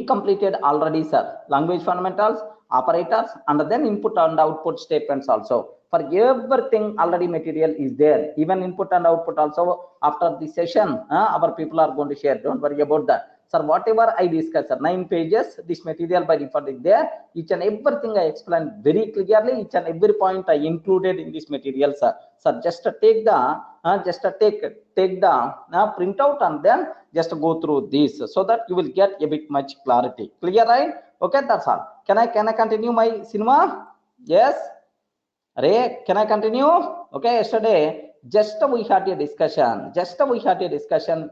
completed already, sir. Language fundamentals, operators, and then input and output statements also. For everything already material is there. Even input and output also after the session, our people are going to share. Don't worry about that. Sir, whatever I discussed, sir, 9 pages, this material by default is there. Each and everything I explained very clearly. Each and every point I included in this material, sir. Sir, just take the print out and then just go through this so that you will get a bit much clarity. Clear, right? Okay, that's all. Can I continue my cinema? Yes. Ray, can I continue? Okay, yesterday just we had a discussion.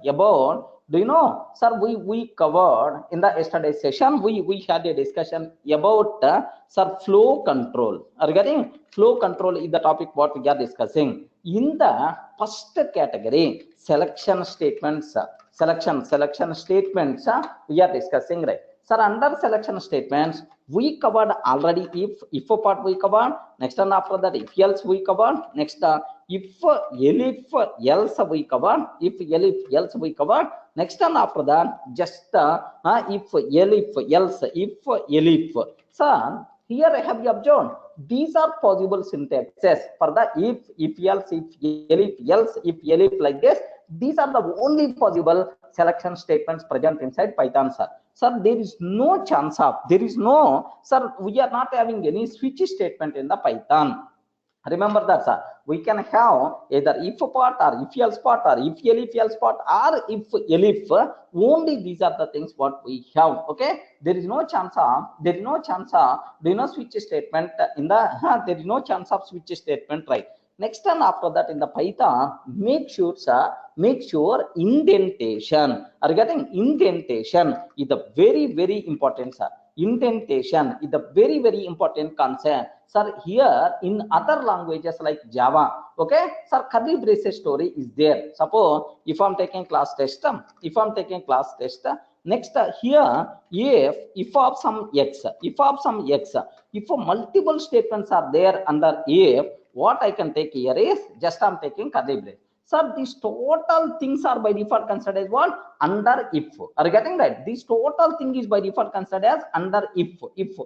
About, do you know, sir, we covered in the yesterday session, we had a discussion about sir, flow control. Regarding flow control is the topic what we are discussing. In the first category, selection statements, we are discussing, right? Sir, under selection statements, we covered already if part we covered. Next, and after that, if else we covered. Next, if elif else we covered. If elif else we covered. Next, and after that, just if elif else, if elif. Sir, here I have observed these are possible syntaxes for the if else, if elif else, if elif, like this. These are the only possible selection statements present inside Python, sir. Sir, there is no chance of, sir, we are not having any switch statement in the Python. Remember that, sir. We can have either if part or if else part or if else part or if elif. Only these are the things what we have. Okay, there is no chance of switch statement in the there is no chance of switch statement, right? Next, and after that, in the Python, make sure, sir, indentation. Regarding indentation is the very important, sir. Indentation is the very important concept, sir. Here in other languages like Java, okay, sir, curly braces story is there. Suppose if I'm taking class test, next here if of some x, if multiple statements are there under if, what I can take here is just I'm taking curly brace. Sir, these total things are by default considered as what? Under if. Are you getting right? This total thing is by default considered as under if.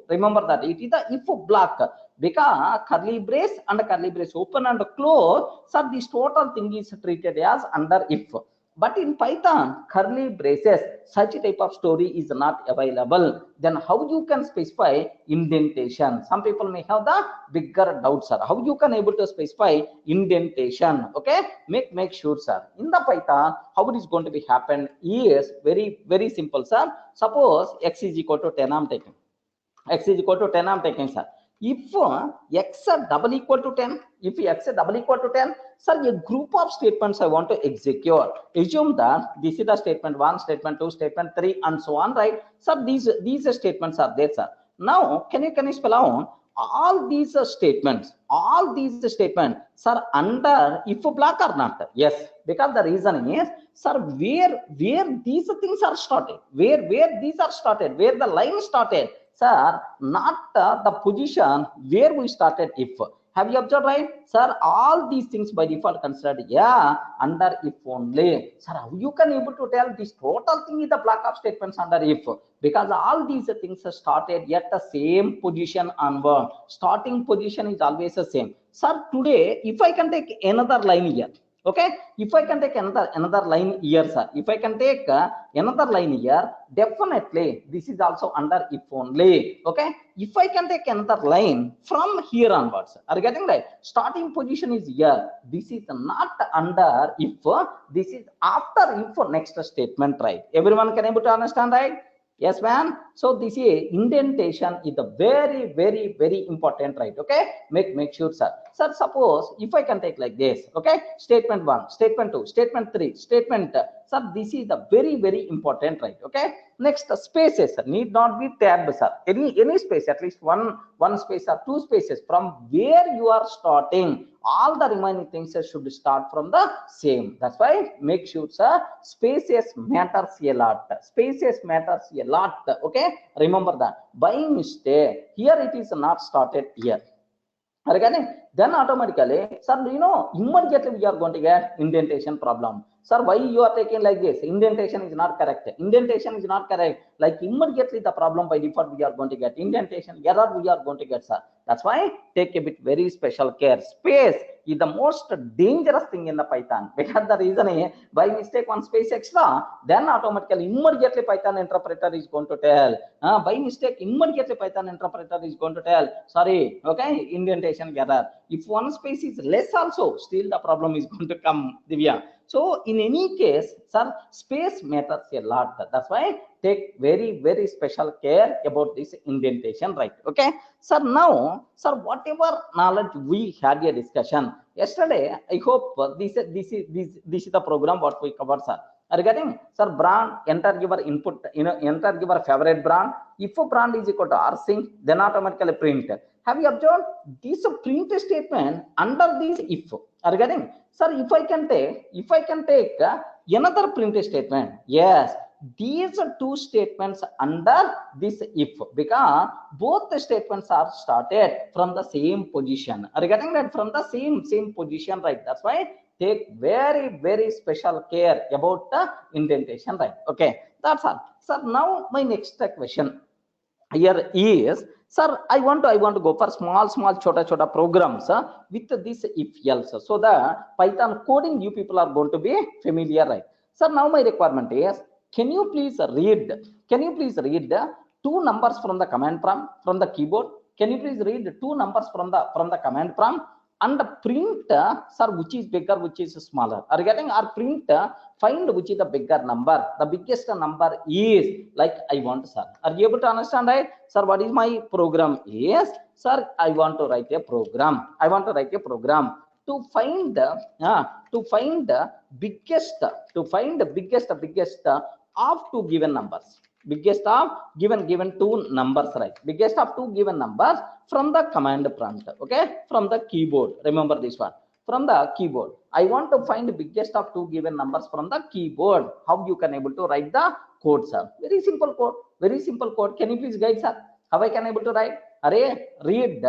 Remember that it is the if block, because curly brace and curly brace open and close. Sir, this total thing is treated as under if. But in Python, curly braces, such type of story is not available. Then how you can specify indentation? Some people may have the bigger doubts, sir. How you can able to specify indentation? Okay, make sure, sir. In the Python, how it is going to be happen is very simple, sir. Suppose x is equal to 10, I'm taking. X is equal to 10, I'm taking, sir. If x double equal to 10, sir, a group of statements I want to execute. Assume that this is the statement 1, statement 2, statement 3, and so on, right? Sir, these statements are there, sir. Now, can you spell out all these statements, sir, under if block or not? Yes, because the reason is, sir, where these things are started, where the line started, sir, not the position where we started if. Have you observed, right? Sir, all these things by default considered, yeah, under if only. Sir, how you can able to tell this total thing is the block of statements under if? Because all these things are started at the same position onward. Starting position is always the same. Sir, today, if I can take another line here, okay, if I can take another line here, sir, another line here, definitely this is also under if only. Okay, if I can take another line from here onwards, are you getting right? Starting position is here. This is not under if, this is after if next statement, right? Everyone can able to understand, right? Yes, man. So this is indentation is the very important, right? Okay, make sure, sir. Sir, suppose if I can take like this, okay, statement 1, statement 2, statement 3, statement, sir, this is the very important, right? Okay, next spaces, sir, need not be tabbed, sir. Any space, at least one space or two spaces from where you are starting. All the remaining things should start from the same. That's why make sure, sir, spaces matters a lot. Okay, remember that. By mistake, here it is not started here. Then automatically, sir, immediately we are going to get indentation problem. Sir, why you are taking like this? Indentation is not correct. Indentation is not correct. Like immediately the problem by default we are going to get. Indentation error we are going to get, sir. That's why take a bit very special care. Space is the most dangerous thing in the Python, because the reason is by mistake one space extra, then automatically immediately Python interpreter is going to tell. By mistake immediately Python interpreter is going to tell, sorry, okay, indentation error. If one space is less also, still the problem is going to come, Divya. So in any case, sir, space matters a lot. That's why take very, very special care about this indentation, right? Okay. Sir, now, sir, whatever knowledge we had a discussion yesterday, I hope this is the program what we covered, sir. Regarding, sir, brand, enter your input, enter your favorite brand. If a brand is equal to rsync, then automatically print. Have you observed this print statement under this if? Regarding, sir, if I can take another print statement, yes, these are two statements under this if, because both the statements are started from the same position. Regarding that, from the same position, right? That's why take very, very special care about the indentation, right? Okay, that's all. Sir, now my next question here is, sir, I want to go for small chota programs with this if else, so the Python coding you people are going to be familiar, right? Sir, now my requirement is, can you please read two numbers from the command prompt, from the keyboard? Can you please read two numbers from the command prompt and print, sir, which is bigger, which is smaller? Regarding our print, find which is the bigger number. The biggest number is, like, I want, sir. Are you able to understand, right? Sir, what is my program? Yes, sir, I want to write a program. To find the biggest of two given numbers. Biggest of given two numbers, right? Biggest of two given numbers from the command prompt. Okay, from the keyboard. Remember this one. From the keyboard, I want to find the biggest of two given numbers from the keyboard. How you can able to write the code, sir? Very simple code. Can you please guide, sir? How I can able to write? Read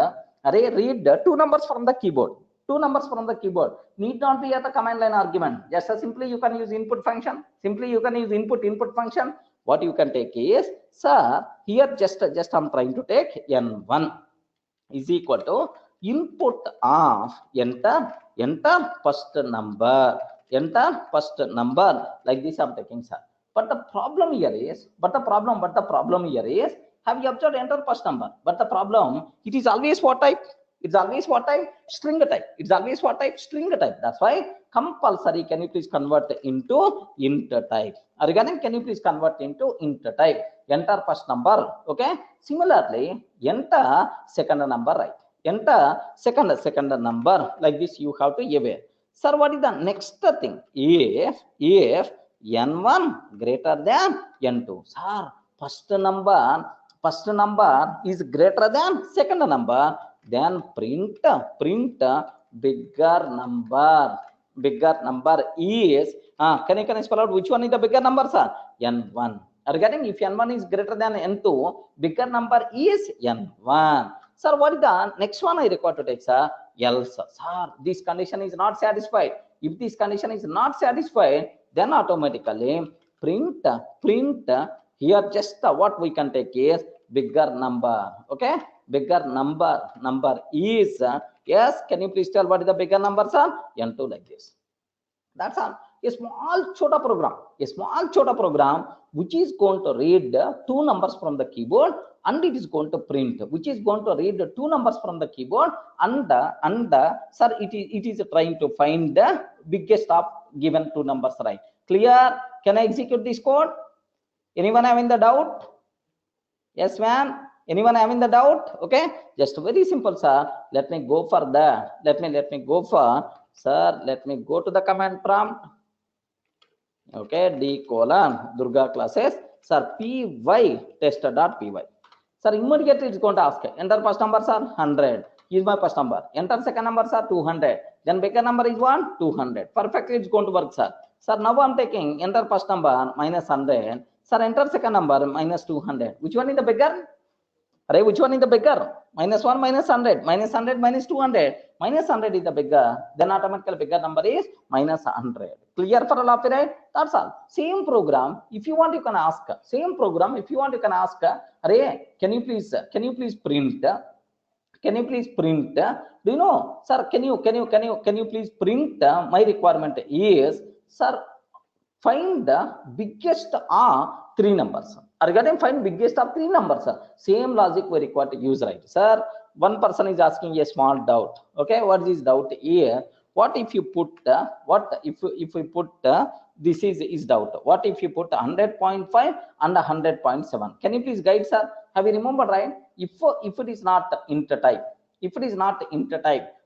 two numbers from the keyboard. Two numbers from the keyboard need not be at the command line argument. Just simply you can use input function. Input function. What you can take is, sir, here just I'm trying to take n1 is equal to input of enter first number, like this I'm taking, sir. But the problem here is, have you observed enter first number? But the problem, it is always what type? It's always what type? String type. That's why compulsory, can you please convert into int type? Regarding, can you please convert into int type? Enter first number. Okay. Similarly, enter second number, right? Enter second number, like this you have to aware. Sir, what is the next thing? If n1 greater than n2. Sir, first number is greater than second number, then print bigger number is, can you spell out which one is the bigger number, sir? N1. Regarding, if n1 is greater than n2, bigger number is n1. Sir, what is the next one I require to take, sir? Else. Sir, this condition is not satisfied. If this condition is not satisfied, then automatically print here just what we can take is bigger number. Okay, bigger number is, yes, can you please tell what is the bigger number, sir? N2, like this. That's all. A small chota program which is going to read two numbers from the keyboard, and it is going to print, which is going to read two numbers from the keyboard, and sir, it is trying to find the biggest of given two numbers, right? Clear? Can I execute this code? Anyone having the doubt? Yes, ma'am. Anyone having the doubt? Okay, just very simple, sir. Let me go for that. Let me go for, sir, let me go to the command prompt. Okay, d : Durga classes, sir, py test.py. Sir, immediately it's going to ask, enter first number, sir, 100 is my first number. Enter second number, sir, 200. Then bigger number is 1, 200. Perfectly it's going to work, sir. Sir, now I'm taking enter first number minus 100. Sir, enter second number minus 200. Which one is the bigger? Right, which one is the bigger? Minus 1 minus 100. Minus 100 minus 200. Minus 100 is the bigger. Then automatically bigger number is minus 100. Clear for all of you, right? That's all. Same program. If you want, you can ask. Same program. If you want, you can ask. Array, can you please print? Can you please print? Do you know, sir? Can you please print? My requirement is, sir, find the biggest of three numbers. Regarding find biggest of three numbers, same logic we require to use, right, sir? One person is asking a small doubt. Okay, what is doubt here? What if you put what if we put this is doubt? What if you put 100.5 and 100.7? Can you please guide, sir? Have you remembered, right? If it is not int type,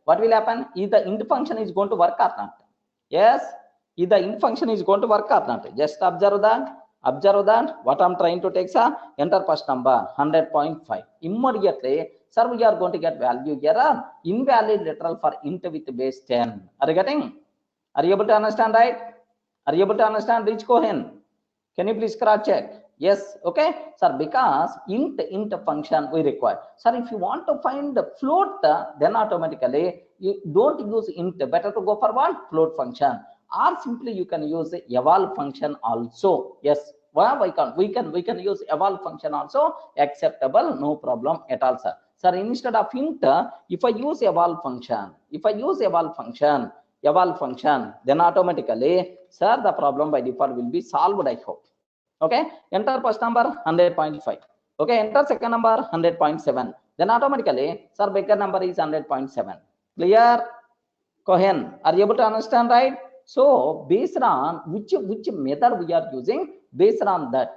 what will happen? Is the int function is going to work or not? Yes, if the int function is going to work or not. Just observe that. What I'm trying to take, sir, enter first number 100.5. Immediately, sir, we are going to get value error, invalid literal for int with base 10. Are you getting? Are you able to understand, right? Are you able to understand, Rich Cohen? Can you please cross check? Yes, okay, sir, because int function we require. Sir, if you want to find the float, then automatically you don't use int, better to go for what? Float function. Or simply you can use eval function also. Yes, well, we can use eval function also, acceptable, no problem at all, sir. Sir, instead of int, if I use eval function, then automatically, sir, the problem by default will be solved, I hope. Okay, enter first number 100.5. Okay, enter second number 100.7. Then automatically, sir, bigger number is 100.7. Clear? Cohen, are you able to understand, right? So based on which method we are using, based on that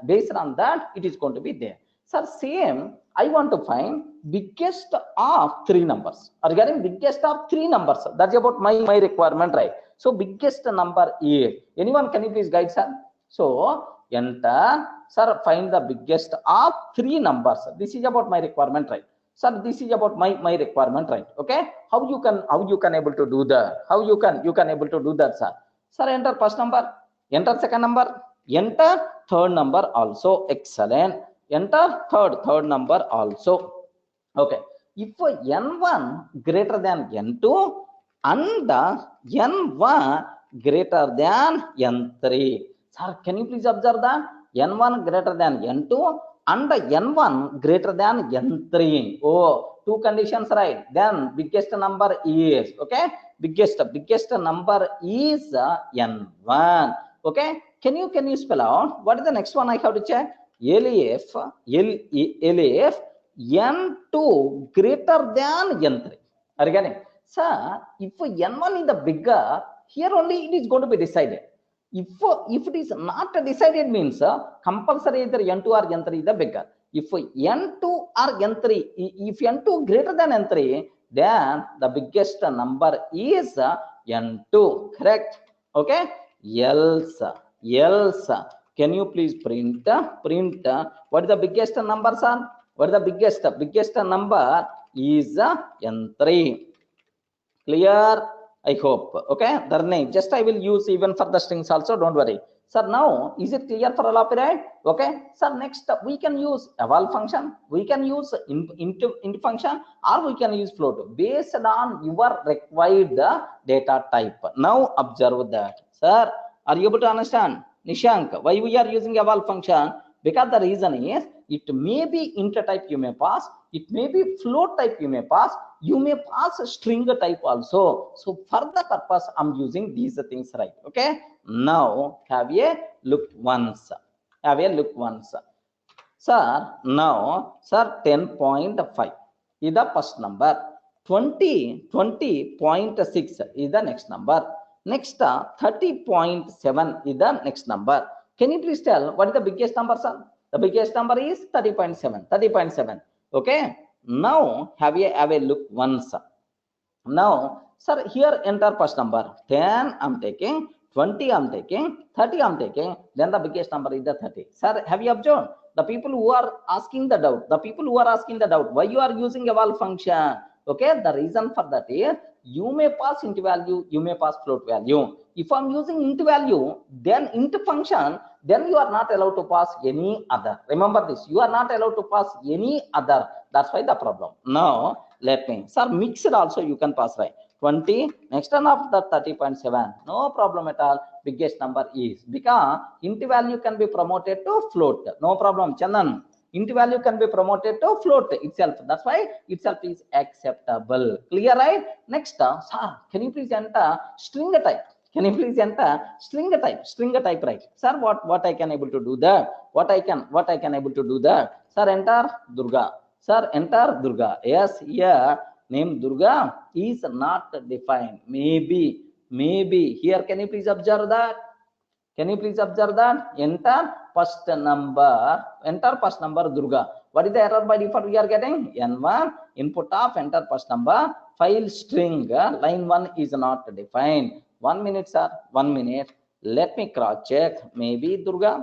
it is going to be there. Sir, same, I want to find biggest of three numbers. Regarding biggest of three numbers, that's about my requirement, right? So biggest number is, anyone can you please guide, sir? So enter, sir, find the biggest of three numbers. This is about my requirement, right? Sir, this is about my requirement, right? Okay, how you can able to do that? How you can able to do that, sir? Sir, enter first number, enter second number, enter third number also. Excellent. Enter third number also. Okay, if n1 greater than n2 and n1 greater than n3, sir, can you please observe that? N1 greater than n2 and n1 greater than n3. Oh, two conditions, right? Then biggest number is, okay, biggest number is n1. Okay, can you spell out what is the next one? I have to check. LF n2 greater than n3. Are you getting? Sir, if n1 is the bigger, here only it is going to be decided. If it is not decided, means compulsory either n2 or n3 is the bigger. If n2 or n3, if n2 greater than n3, then the biggest number is n2. Correct? Okay. Else, can you please print what is the biggest number, son? What is the biggest number is n3. Clear? I hope. Okay, Dharne, just I will use even for the strings also, don't worry. Sir, now is it clear for all of you, right? Okay, sir, next we can use eval function, we can use int function, or we can use float based on your required data type. Now observe that. Sir, are you able to understand? Nishank, why we are using eval function? Because the reason is, it may be int type you may pass, it may be float type you may pass, you may pass a string type also. So for the purpose, I'm using these things, right? Okay. Now have a look once. Sir, now, sir, 10.5 is the first number. 20.6 is the next number. Next, 30.7 is the next number. Can you please tell what is the biggest number, sir? The biggest number is 30.7. Okay. Now have a look once. Now, sir, here enter first number. 10 I'm taking, 20 I'm taking, 30 I'm taking, then the biggest number is the 30. Sir, have you observed? The people who are asking the doubt, why you are using eval function? Okay, the reason for that is, you may pass int value, you may pass float value. If I'm using int value, then int function, then you are not allowed to pass any other. Remember this, you are not allowed to pass any other. That's why the problem. Now, let me, sir, mix it also, you can pass, right? 20, next one after that 30.7, no problem at all, biggest number is, because int value can be promoted to float. No problem, Chandan. Int value can be promoted to float itself. That's why itself is acceptable. Clear, right? Next, sir, can you please enter string type? Can you please enter string type, right? Sir, what I can able to do that? What I can able to do that? Sir, enter Durga. Sir, enter Durga. Yes, here name Durga is not defined. Maybe here. Can you please observe that? Can you please observe that? Enter first number Durga. What is the error by default we are getting? N1 input of enter first number file string line 1 is not defined. 1 minute, sir. 1 minute. Let me cross check. Maybe Durga.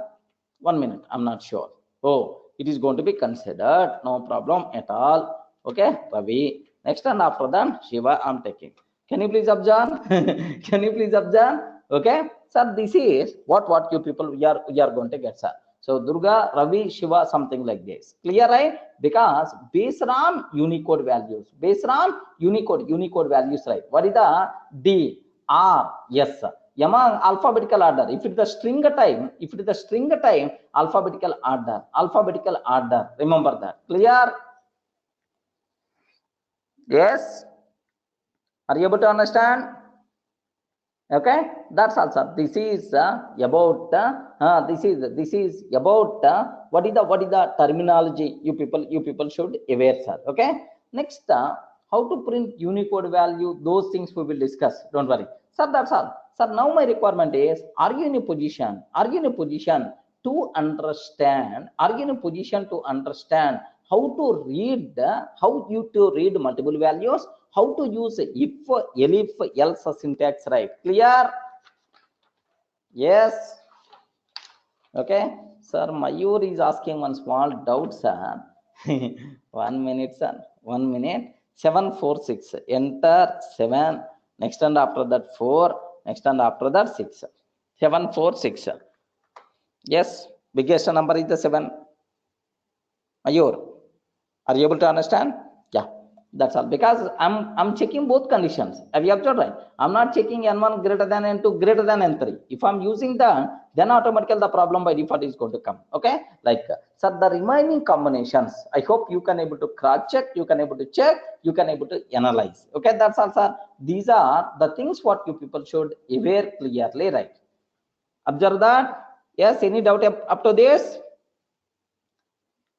1 minute. I'm not sure. Oh, it is going to be considered. No problem at all. Okay, Ravi. Next, and after that, Shiva, I'm taking. Can you please observe? Can you please observe? Okay, sir, this is what you people we are going to get, sir. So Durga, Ravi, Shiva, something like this. Clear, right? Because based on Unicode values, Unicode values, right? What is the D, R, yes, sir. Among alphabetical order. If it is the string type, alphabetical order. Remember that. Clear? Yes. Are you able to understand? Okay, that's also. This is about this is about what is the terminology you people should aware, sir. Okay. Next, how to print Unicode value? Those things we will discuss. Don't worry, sir. That's all, sir. Now my requirement is: are you in a position to understand? Are you in a position to understand how to read multiple values? How to use if, elif, else syntax, right? Clear? Yes. Okay, sir. Mayur is asking one small doubt, sir. 1 minute, sir. 1 minute. 746. Enter 7. Next and after that 4. Next and after that 6. 746. Yes. Biggest number is the 7. Mayur, are you able to understand? Yeah. That's all, because I'm checking both conditions. Have you observed, right? I'm not checking n1 greater than n2 greater than n3. If I'm using that, then automatically the problem by default is going to come. Okay, like so the remaining combinations, I hope you can able to cross check, you can able to check, you can able to analyze. Okay, that's all, sir. These are the things what you people should aware clearly, right? Observe that. Yes, any doubt up to this?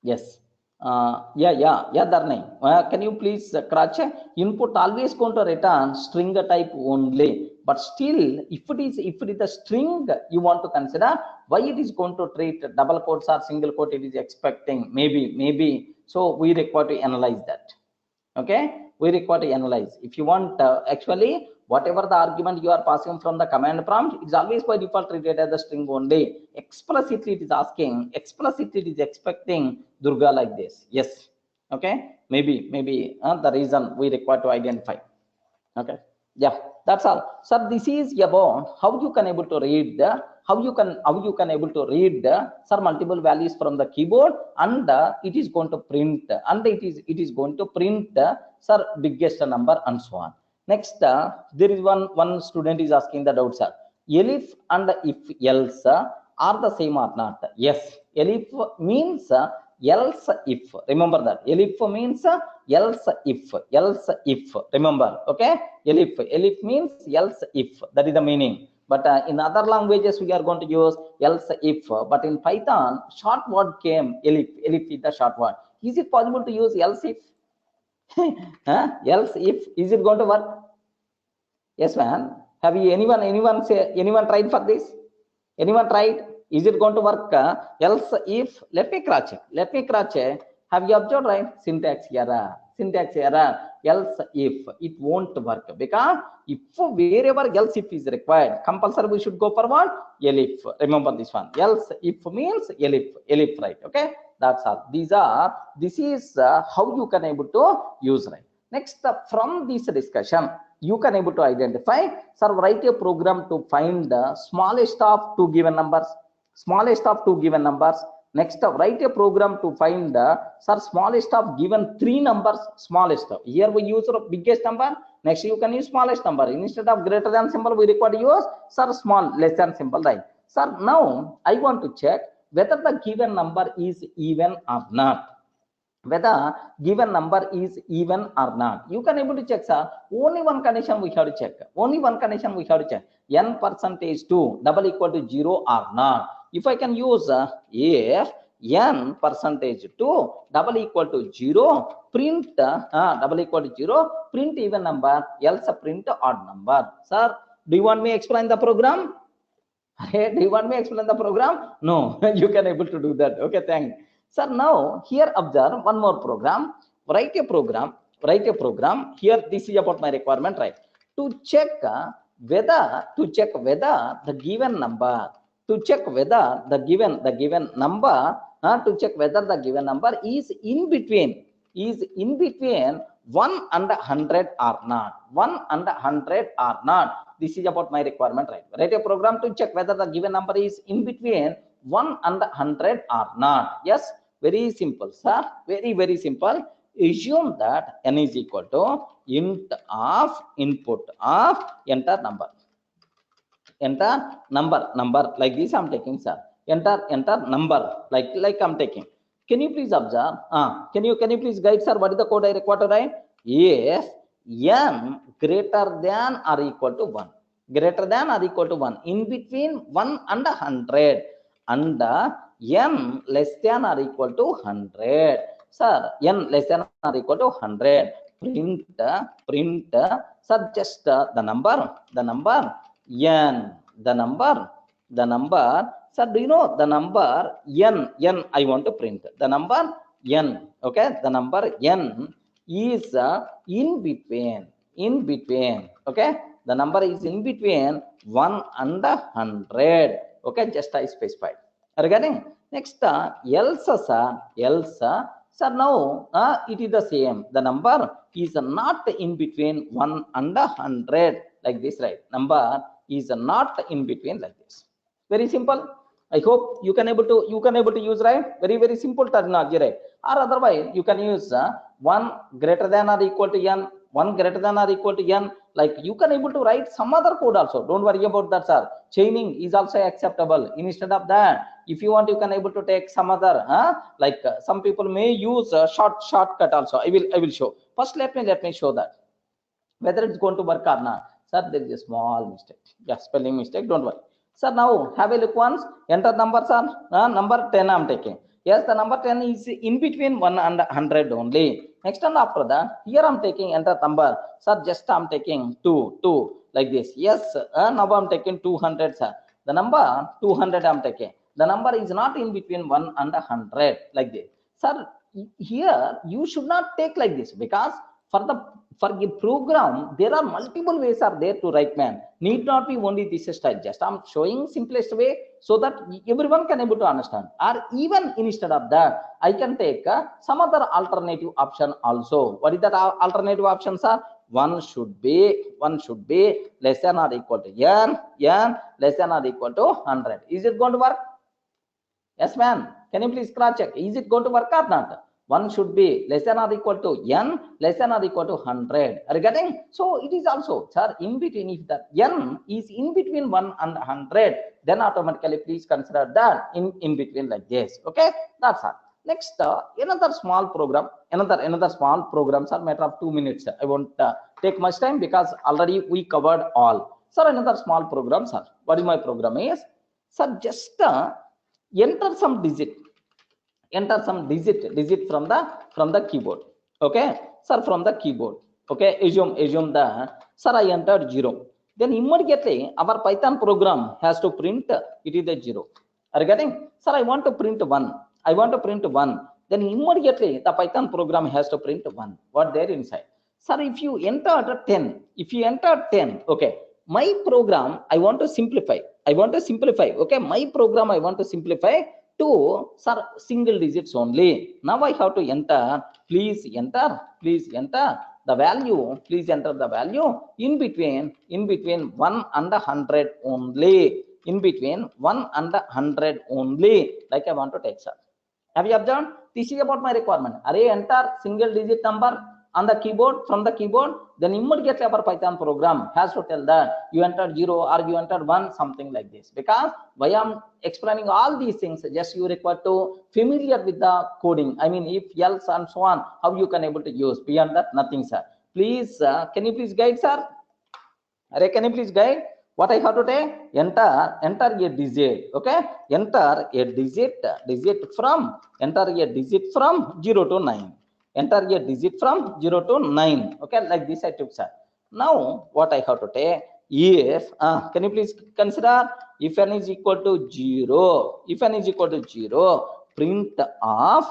Yes. Dharnay. Can you please cross check? Input always going to return string type only, but still, if it is the string you want to consider, why it is going to treat double quotes or single quote? It is expecting maybe. So we require to analyze that. Okay, we require to analyze. If you want actually whatever the argument you are passing from the command prompt, it's always by default treated as the string only. Explicitly it is asking, explicitly it is expecting Durga like this. Yes. Okay, maybe the reason we require to identify. Okay, yeah, that's all, sir. This is about how you can able to read how you can able to read sir multiple values from the keyboard, and it is going to print, and it is going to print sir biggest number and so on. Next, there is one student is asking the doubt, sir. Elif and if else are the same or not? Yes, elif means else if. Remember that. Elif means else if. Remember, okay? Elif means else if. That is the meaning. But in other languages we are going to use else if. But in Python, short word came elif. Elif is the short word. Is it possible to use else if? Else if, is it going to work? Yes, man. Have you anyone tried for this? Anyone tried? Is it going to work? Else if, let me cross check. Have you observed, right? Syntax error. Else if, it won't work, because if wherever else if is required, compulsory we should go for what? Elif. Remember this one. Else if means elif, right? Okay, that's all. This is how you can able to use, right? Next, from this discussion, you can able to identify, sir, write a program to find the smallest of two given numbers. Next, write a program to find the smallest of given three numbers. Smallest. Here we use biggest number. Next, you can use smallest number. Instead of greater than symbol, we require to use, sir, small, less than symbol, right? Sir, now I want to check whether the given number is even or not. Whether given number is even or not. You can able to check, sir. Only one condition we have to check. Only one condition we have to check. N percentage 2 double equal to 0 or not. If I can use if n percentage 2 double equal to 0, print double equal to 0, print even number, else print odd number. Sir, do you want me to explain the program? Do you want me to explain the program? No, you can able to do that. Okay, thanks. Sir, now here observe one more program. Write a program. Here, this is about my requirement, right? To check whether the given number, to check whether the given number, to check whether the given number is in between 1 and 100 or not. 1 and 100 or not. This is about my requirement, right? Write a program to check whether the given number is in between 1 and 100 or not. Yes, very simple, sir. Very simple. Assume that n is equal to int of input of enter number. Enter number like this I'm taking, sir. Enter number like I'm taking. Can you please observe? Can you please guide, sir? What is the code I require to write? If n greater than or equal to 1, greater than or equal to 1, in between 1 and 100, and n less than or equal to 100. Sir, n less than or equal to 100. Print, sir, just the number n, the number. Sir, do you know the number n I want to print the number n. Okay, the number n is in between. Okay, the number is in between 1 and 100. Okay, just I specified. Regarding next, else, sir, now it is the same. The number is not in between 1 and 100 like this, right? Number is not in between like this. Very simple. I hope you can able to use, right? Very simple terminology, right? Or otherwise you can use 1 greater than or equal to n, 1 greater than or equal to n. Like you can able to write some other code also. Don't worry about that, sir. Chaining is also acceptable. Instead of that, if you want, you can able to take some other like some people may use a shortcut also. I will show. First, let me show that whether it's going to work or not. Sir, there is a small mistake. Yeah, spelling mistake. Don't worry. Sir, now have a look once. Enter number, sir. Number 10 I'm taking. Yes, the number 10 is in between 1 and 100 only. Next and after that, here I'm taking enter number. Sir, just I'm taking 2 like this. Yes, now I'm taking 200, sir. The number 200 I'm taking. The number is not in between 1 and 100 like this. Sir, here you should not take like this, because for the program there are multiple ways are there to write, man. Need not be only this style. Just I'm showing simplest way so that everyone can able to understand. Or even instead of that, I can take some other alternative option also. What is that alternative option, sir? One should be less than or equal to n less than or equal to 100. Is it going to work? Yes, ma'am. Can you please cross check? Is it going to work or not? 1 should be less than or equal to n less than or equal to 100. Are you getting? So it is also, sir, in between. If the n is in between 1 and 100, then automatically please consider that in between like this. Okay, that's all. Next, another small program. Another small program, sir. Matter of 2 minutes. I won't take much time because already we covered all. Sir, another small program, sir. What is my program is? Sir, just enter some digit from the keyboard. Okay, sir, from the keyboard. Okay, assume that, sir, I entered 0. Then immediately our Python program has to print it is a 0. Are you getting? Sir, I want to print 1. Then immediately the Python program has to print 1. What there inside? Sir, if you enter 10, okay, my program I want to simplify. Okay, my program I want to simplify to, sir, single digits only. Now I have to enter. Please enter the value. Please enter the value in between 1 and 100 only. In between 1 and 100 only. Like I want to take, sir. Have you observed? This is about my requirement. Array enter single digit number on the keyboard, from the keyboard, then immediately our Python program has to tell that you entered 0 or you entered 1, something like this. Because why I'm explaining all these things, just you require to familiar with the coding. I mean, if, else, and so on, how you can able to use. Beyond that, nothing, sir. Please, can you please guide, sir? Array, can you please guide? What I have to take? Enter a digit. Okay, enter a digit from 0 to 9. Enter a digit from 0 to 9. Okay, like this I took, sir. Now what I have to take? If can you please consider, if n is equal to 0, if n is equal to 0, print of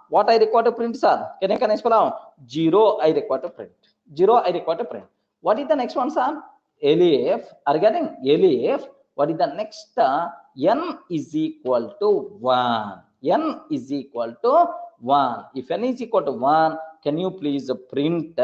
what I require to print, sir? Can I spell out? 0 I require to print. 0 I require to print. What is the next one, sir? Elif, are you getting? Elif, what is the next? N is equal to 1. N is equal to 1. If n is equal to 1, can you please print?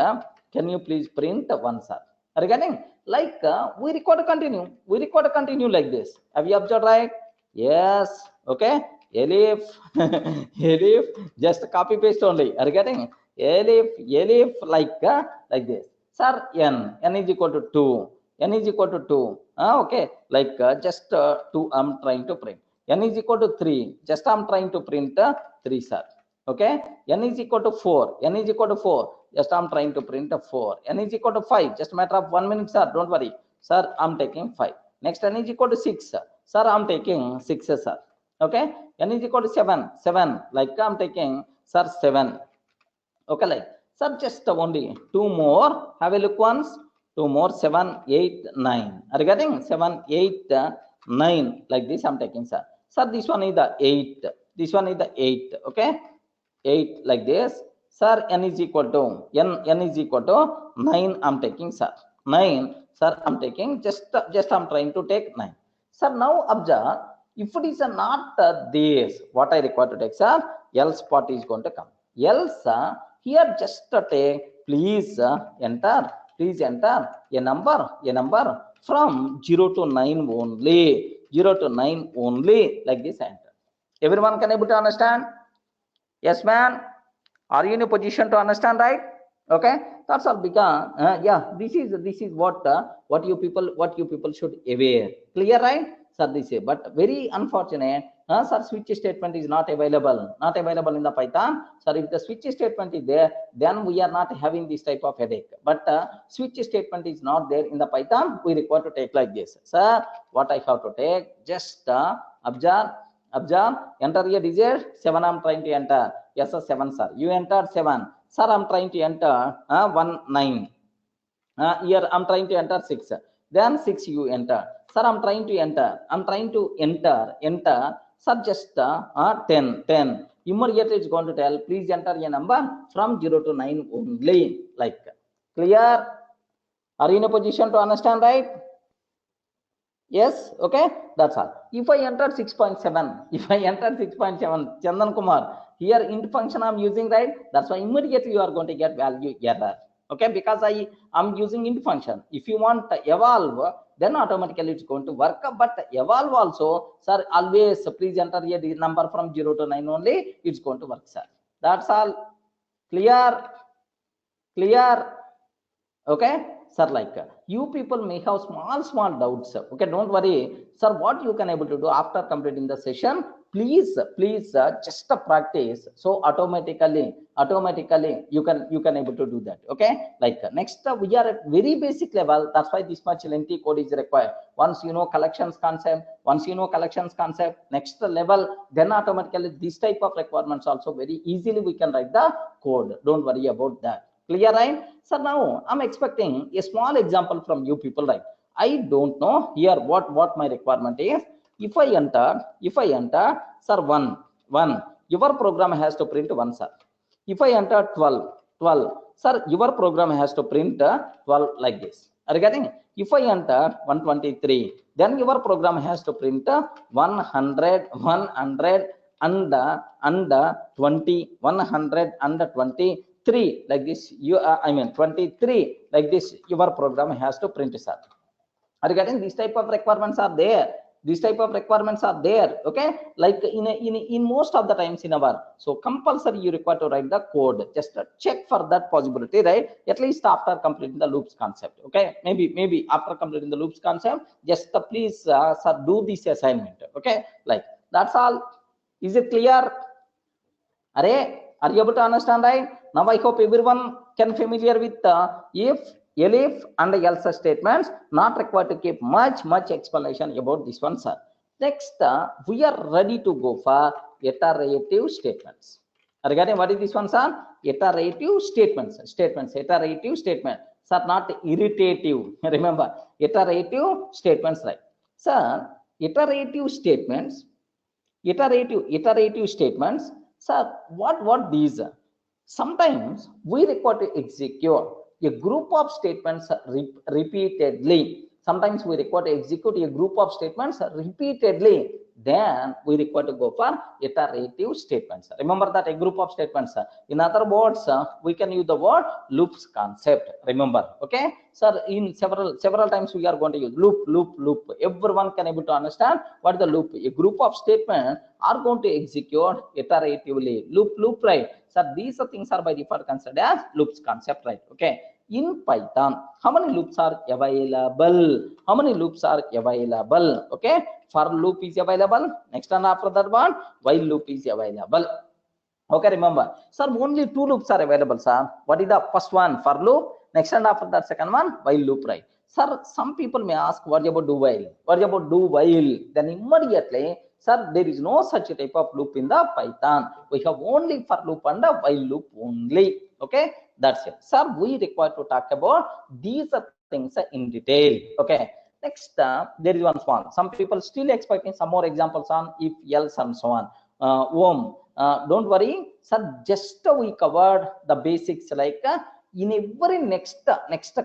Can you please print 1, sir? Are you getting? Like we require to continue. We require to continue like this. Have you observed, right? Yes. Okay. Elif, Elif, just copy paste only. Are you getting? Elif, like this. Sir, n is equal to 2. N is equal to 2. Okay, like just 2 I'm trying to print. N is equal to 3. Just I'm trying to print 3, sir. Okay, n is equal to 4. N is equal to 4. Just I'm trying to print 4. N is equal to 5. Just a matter of 1 minute, sir. Don't worry. Sir, I'm taking 5. Next, n is equal to 6. Sir, I'm taking 6, sir. Okay, n is equal to 7. 7. Like I'm taking, sir, 7. Okay, like, sir, just only 2 more. Have a look once. 2 more, 7, 8, 9. Are you getting? 7, 8, 9. Like this I'm taking, sir. Sir, this one is the 8. This one is the 8. Okay, 8 like this. Sir, n is equal to n is equal to 9. I'm taking, sir. 9. Sir, I'm taking just I'm trying to take 9. Sir, now observe. If it is not this, what I require to take, sir? Else part is going to come. Else here just take. Please enter. Please enter a number from 0 to 9 only. 0 to 9 only. Like this enter. Everyone can able to understand? Yes, man. Are you in a position to understand, right? Okay, that's all. Because yeah, this is what you people should aware. Clear, right? Sir, this is, but very unfortunate. Sir, switch statement is not available in the Python. Sir, if the switch statement is there, then we are not having this type of headache. But switch statement is not there in the Python. We require to take like this. Sir, what I have to take? Just observe. Enter a digit. 7 I'm trying to enter. Yes, sir, 7, sir. You entered 7. Sir, I'm trying to enter 1, 9. Here I'm trying to enter 6. Then 6 you enter. Sir, I'm trying to enter. Enter. Sir, just 10. Immediately it's going to tell, please enter a number from 0 to 9 only. Like, clear? Are you in a position to understand, right? Yes, okay, that's all. If I enter 6.7, Chandan Kumar, here int function I'm using, right? That's why immediately you are going to get value error. Okay, because I'm using int function. If you want to evolve, then automatically it's going to work. But evolve also, sir, always please enter a number from 0 to 9 only. It's going to work, sir. That's all. Clear? Okay, sir, like you people may have small doubts. Okay, don't worry, sir. What you can able to do after completing the session, please just practice. So automatically you can able to do that. Okay, like next we are at very basic level. That's why this much lengthy code is required. Once you know collections concept, next level, then automatically this type of requirements also very easily we can write the code. Don't worry about that. Clear, right? So now I'm expecting a small example from you people, right? I don't know here what my requirement is. If I enter, sir, 1, your program has to print 1, sir. If I enter 12, sir, your program has to print 12 like this. Are you getting? If I enter 123, then your program has to print 100 and 20, 123 like this. 23 like this. Your program has to print, sir. Are you getting? These type of requirements are there. These type of requirements are there, okay, like in most of the times in our, so compulsory you require to write the code, just check for that possibility, right? At least after completing the loops concept, okay, maybe after completing the loops concept, just please sir, do this assignment, okay, like that's all. Is it clear? Are you able to understand, right? Now I hope everyone can familiar with if, elif and else statements. Not required to keep much explanation about this one, sir. Next, we are ready to go for iterative statements. Regarding what is this one, sir? Iterative statements. Iterative statement. Sir, not irritative. Remember, iterative statements, right? Sir, iterative statements. Iterative statements. Sir, what these are? Sometimes we require to execute a group of statements repeatedly. Sometimes we require to execute a group of statements repeatedly. Then we require to go for iterative statements. Remember that, a group of statements. In other words, we can use the word loops concept. Remember, okay? Sir, in several times we are going to use loop. Everyone can able to understand what the loop. A group of statements are going to execute iteratively. Loop, right? So these things are by default considered as loops concept, right? Okay. In Python, how many loops are available? How many loops are available? Okay. For loop is available. Next and after that one, while loop is available. Okay, remember, sir, only two loops are available, sir. What is the first one? For loop. Next and after that second one, while loop, right? Sir, some people may ask, what about do while? What about do while? Then immediately, sir, there is no such type of loop in the Python. We have only for loop and the while loop only. Okay, that's it. Sir, we require to talk about these things in detail. Okay. Next, there is one small. Some people still expecting some more examples on if, else, and so on. Don't worry, sir. Just we covered the basics. Like in every next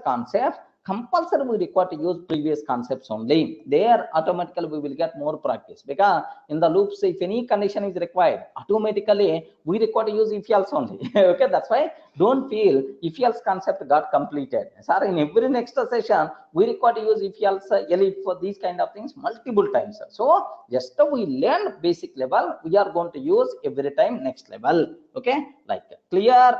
concept, compulsory we require to use previous concepts only. There automatically we will get more practice, because in the loops, if any condition is required, automatically we require to use if else only. Okay, that's why don't feel if else concept got completed. Sir, in every next session we require to use if else, elif for these kind of things multiple times. So just we learn basic level, we are going to use every time next level. Okay, like clear?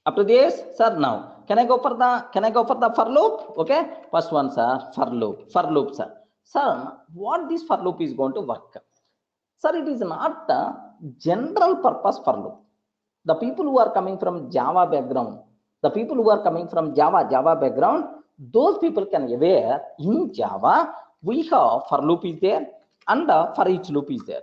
Up to this, sir. Now can I go for the for loop? Okay, first one, sir, for loop, sir. Sir, what this for loop is going to work? Sir, it is not the general purpose for loop. The people who are coming from Java background, background, those people can aware in Java we have for loop is there and for each loop is there.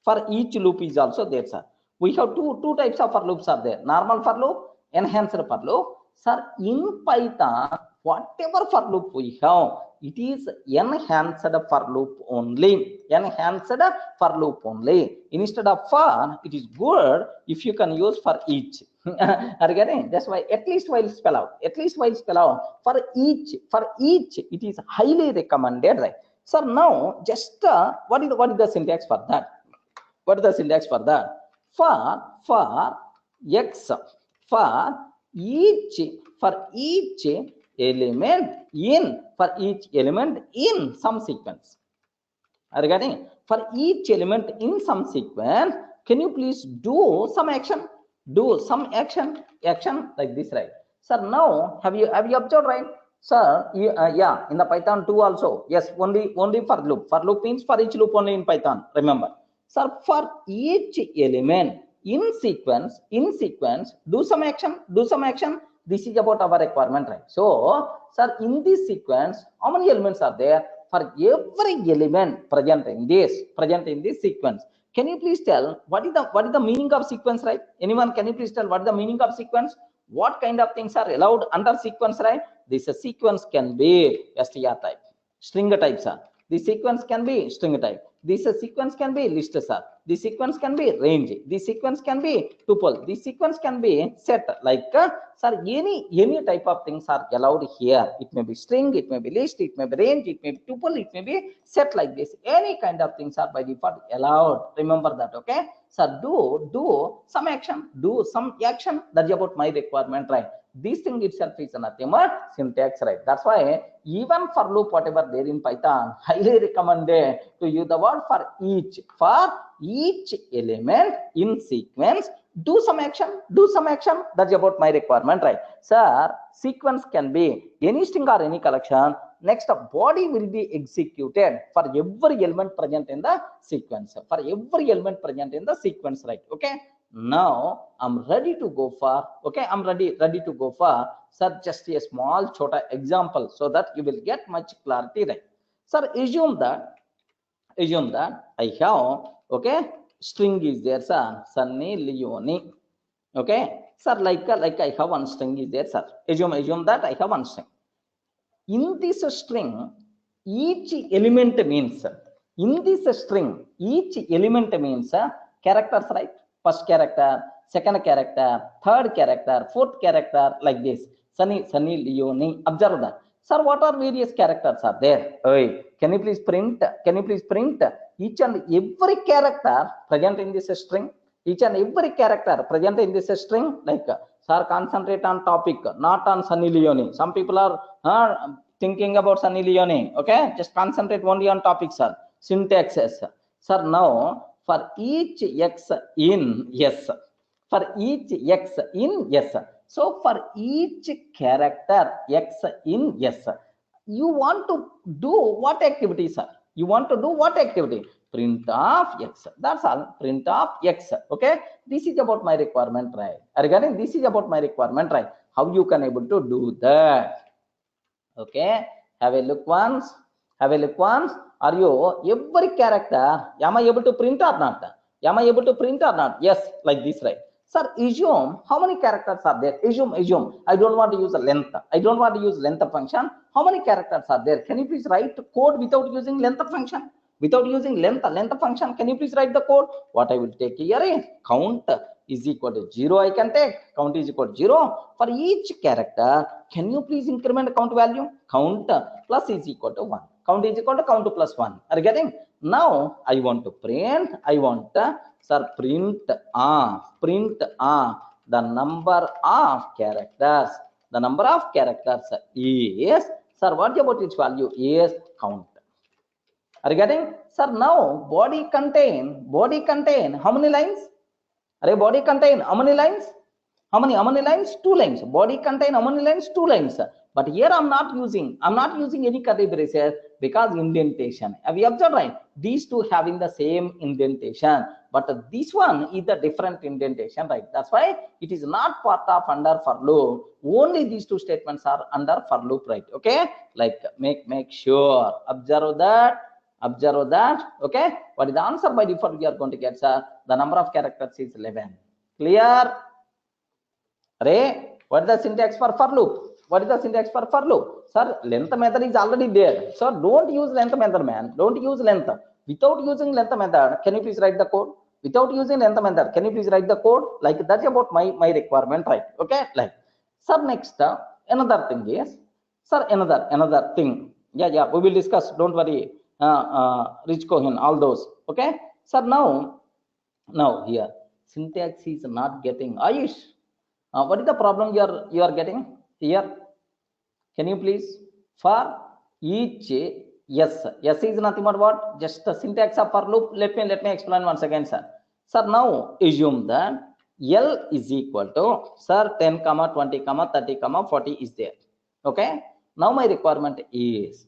For each loop is also there, sir. We have two types of for loops are there: normal for loop, enhanced for loop. Sir, in Python, whatever for loop we have, it is enhanced for loop only. Instead of for, it is good if you can use for each. Are you getting? That's why at least while spell out. For each, it is highly recommended, right? So now just what is the syntax for that? For x, for each element in some sequence. Are you getting? For each element in some sequence, can you please do some action? Action like this, right? Sir, now have you observed, right? Sir, yeah, in the Python 2 also, yes, only for loop. For loop means for each loop only in Python. Remember, sir, for each element in sequence, do some action. This is about our requirement, right? So, sir, in this sequence, how many elements are there? For every element present in this sequence. Can you please tell what is the meaning of sequence, right? Anyone, can you please tell what is the meaning of sequence? What kind of things are allowed under sequence, right? This sequence can be str type, string type, sir. This sequence can be string type. This sequence can be list, sir. This sequence can be range. This sequence can be tuple. This sequence can be set. Like, sir, any type of things are allowed here. It may be string, it may be list, it may be range, it may be tuple, it may be set like this. Any kind of things are by default allowed. Remember that, okay? So do some action. That's about my requirement, right? This thing itself is nothing but syntax, right? That's why even for loop, whatever there in Python, highly recommended to use the word for each element in sequence. Do some action. That's about my requirement, right? Sir, sequence can be any string or any collection. Next, a body will be executed for every element present in the sequence. Right? Okay. Now I'm ready to go for. Okay, I'm ready to go for. Sir, just a small chota example so that you will get much clarity, right? Sir, assume that I have, okay, string is there, sir, Sunny Leone. Okay, sir, like I have one string is there, sir. Assume that I have one string. In this string, each element means characters, right? First character, second character, third character, fourth character, like this. Sunny Leone. Observe that. Sir, what are various characters are there? Hey, can you please print each and every character present in this string? Each and every character present in this string, like, sir, concentrate on topic, not on Sunny Leone. Some people are thinking about Sunny Leone. Okay, just concentrate only on topic, sir. Syntaxes, sir. Now, for each x in yes, so for each character x in yes, you want to do what activity, sir? Print of x. That's all. Print of x. Okay, this is about my requirement, right? Regarding this is about my requirement, right? How you can able to do that? Okay, have a look once. Are you every character, am I able to print or not? Yes, like this, right? Sir, assume how many characters are there? Assume I don't want to use a length. Function. How many characters are there? Can you please write code without using length function? Length function, can you please write the code? What I will take here is count is equal to 0. I can take count is equal to 0 for each character. Can you please increment count value? Count plus is equal to 1. Count is equal to count plus 1. Are you getting? Now I want to print. Sir, print the number of characters. Is, sir, what about its value? Is count. Are you getting? Sir, now body contain how many lines? Body contain how many lines? How many lines? 2 lines. Body contain how many lines? 2 lines. But here I'm not using any curly braces because indentation. Have you observed, right? These two having the same indentation, but this one is the different indentation, right? That's why it is not part of under for loop. Only these two statements are under for loop, right? Okay, like make sure observe that. Okay, what is the answer? By default we are going to get, sir, the number of characters is 11. Clear? What is the syntax for loop? Sir, length method is already there. Sir, don't use length method, man. Don't use length. Without using length method, can you please write the code? Like, that's about my requirement, right? Okay, like, sir, next another thing is, sir, another thing. Yeah, we will discuss. Don't worry. Rich Cohen, all those. Okay, sir. Now here syntax is not getting. Ayush, what is the problem you are getting here? Can you please, for each yes is nothing but what? Just the syntax of for loop. Let me explain once again, sir. Sir, now assume that L is equal to, sir, 10, 20, 30, 40 is there. Okay. Now my requirement is,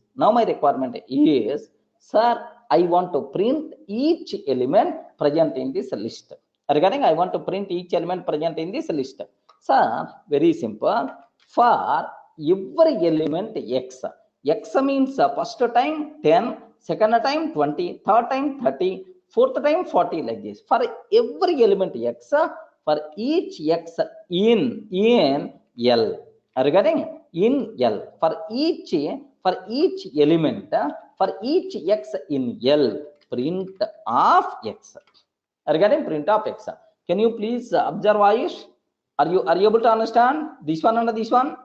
sir, I want to print each element present in this list. Regarding, I want to print each element present in this list. Sir, very simple. For every element x means first time 10, second time 20, third time 30, fourth time 40, like this. For every element x, for each x in L. Regarding in L, for each element, for each x in L, print of x. Regarding print of x, can you please observe, Ayush? Are you able to understand this one and this one?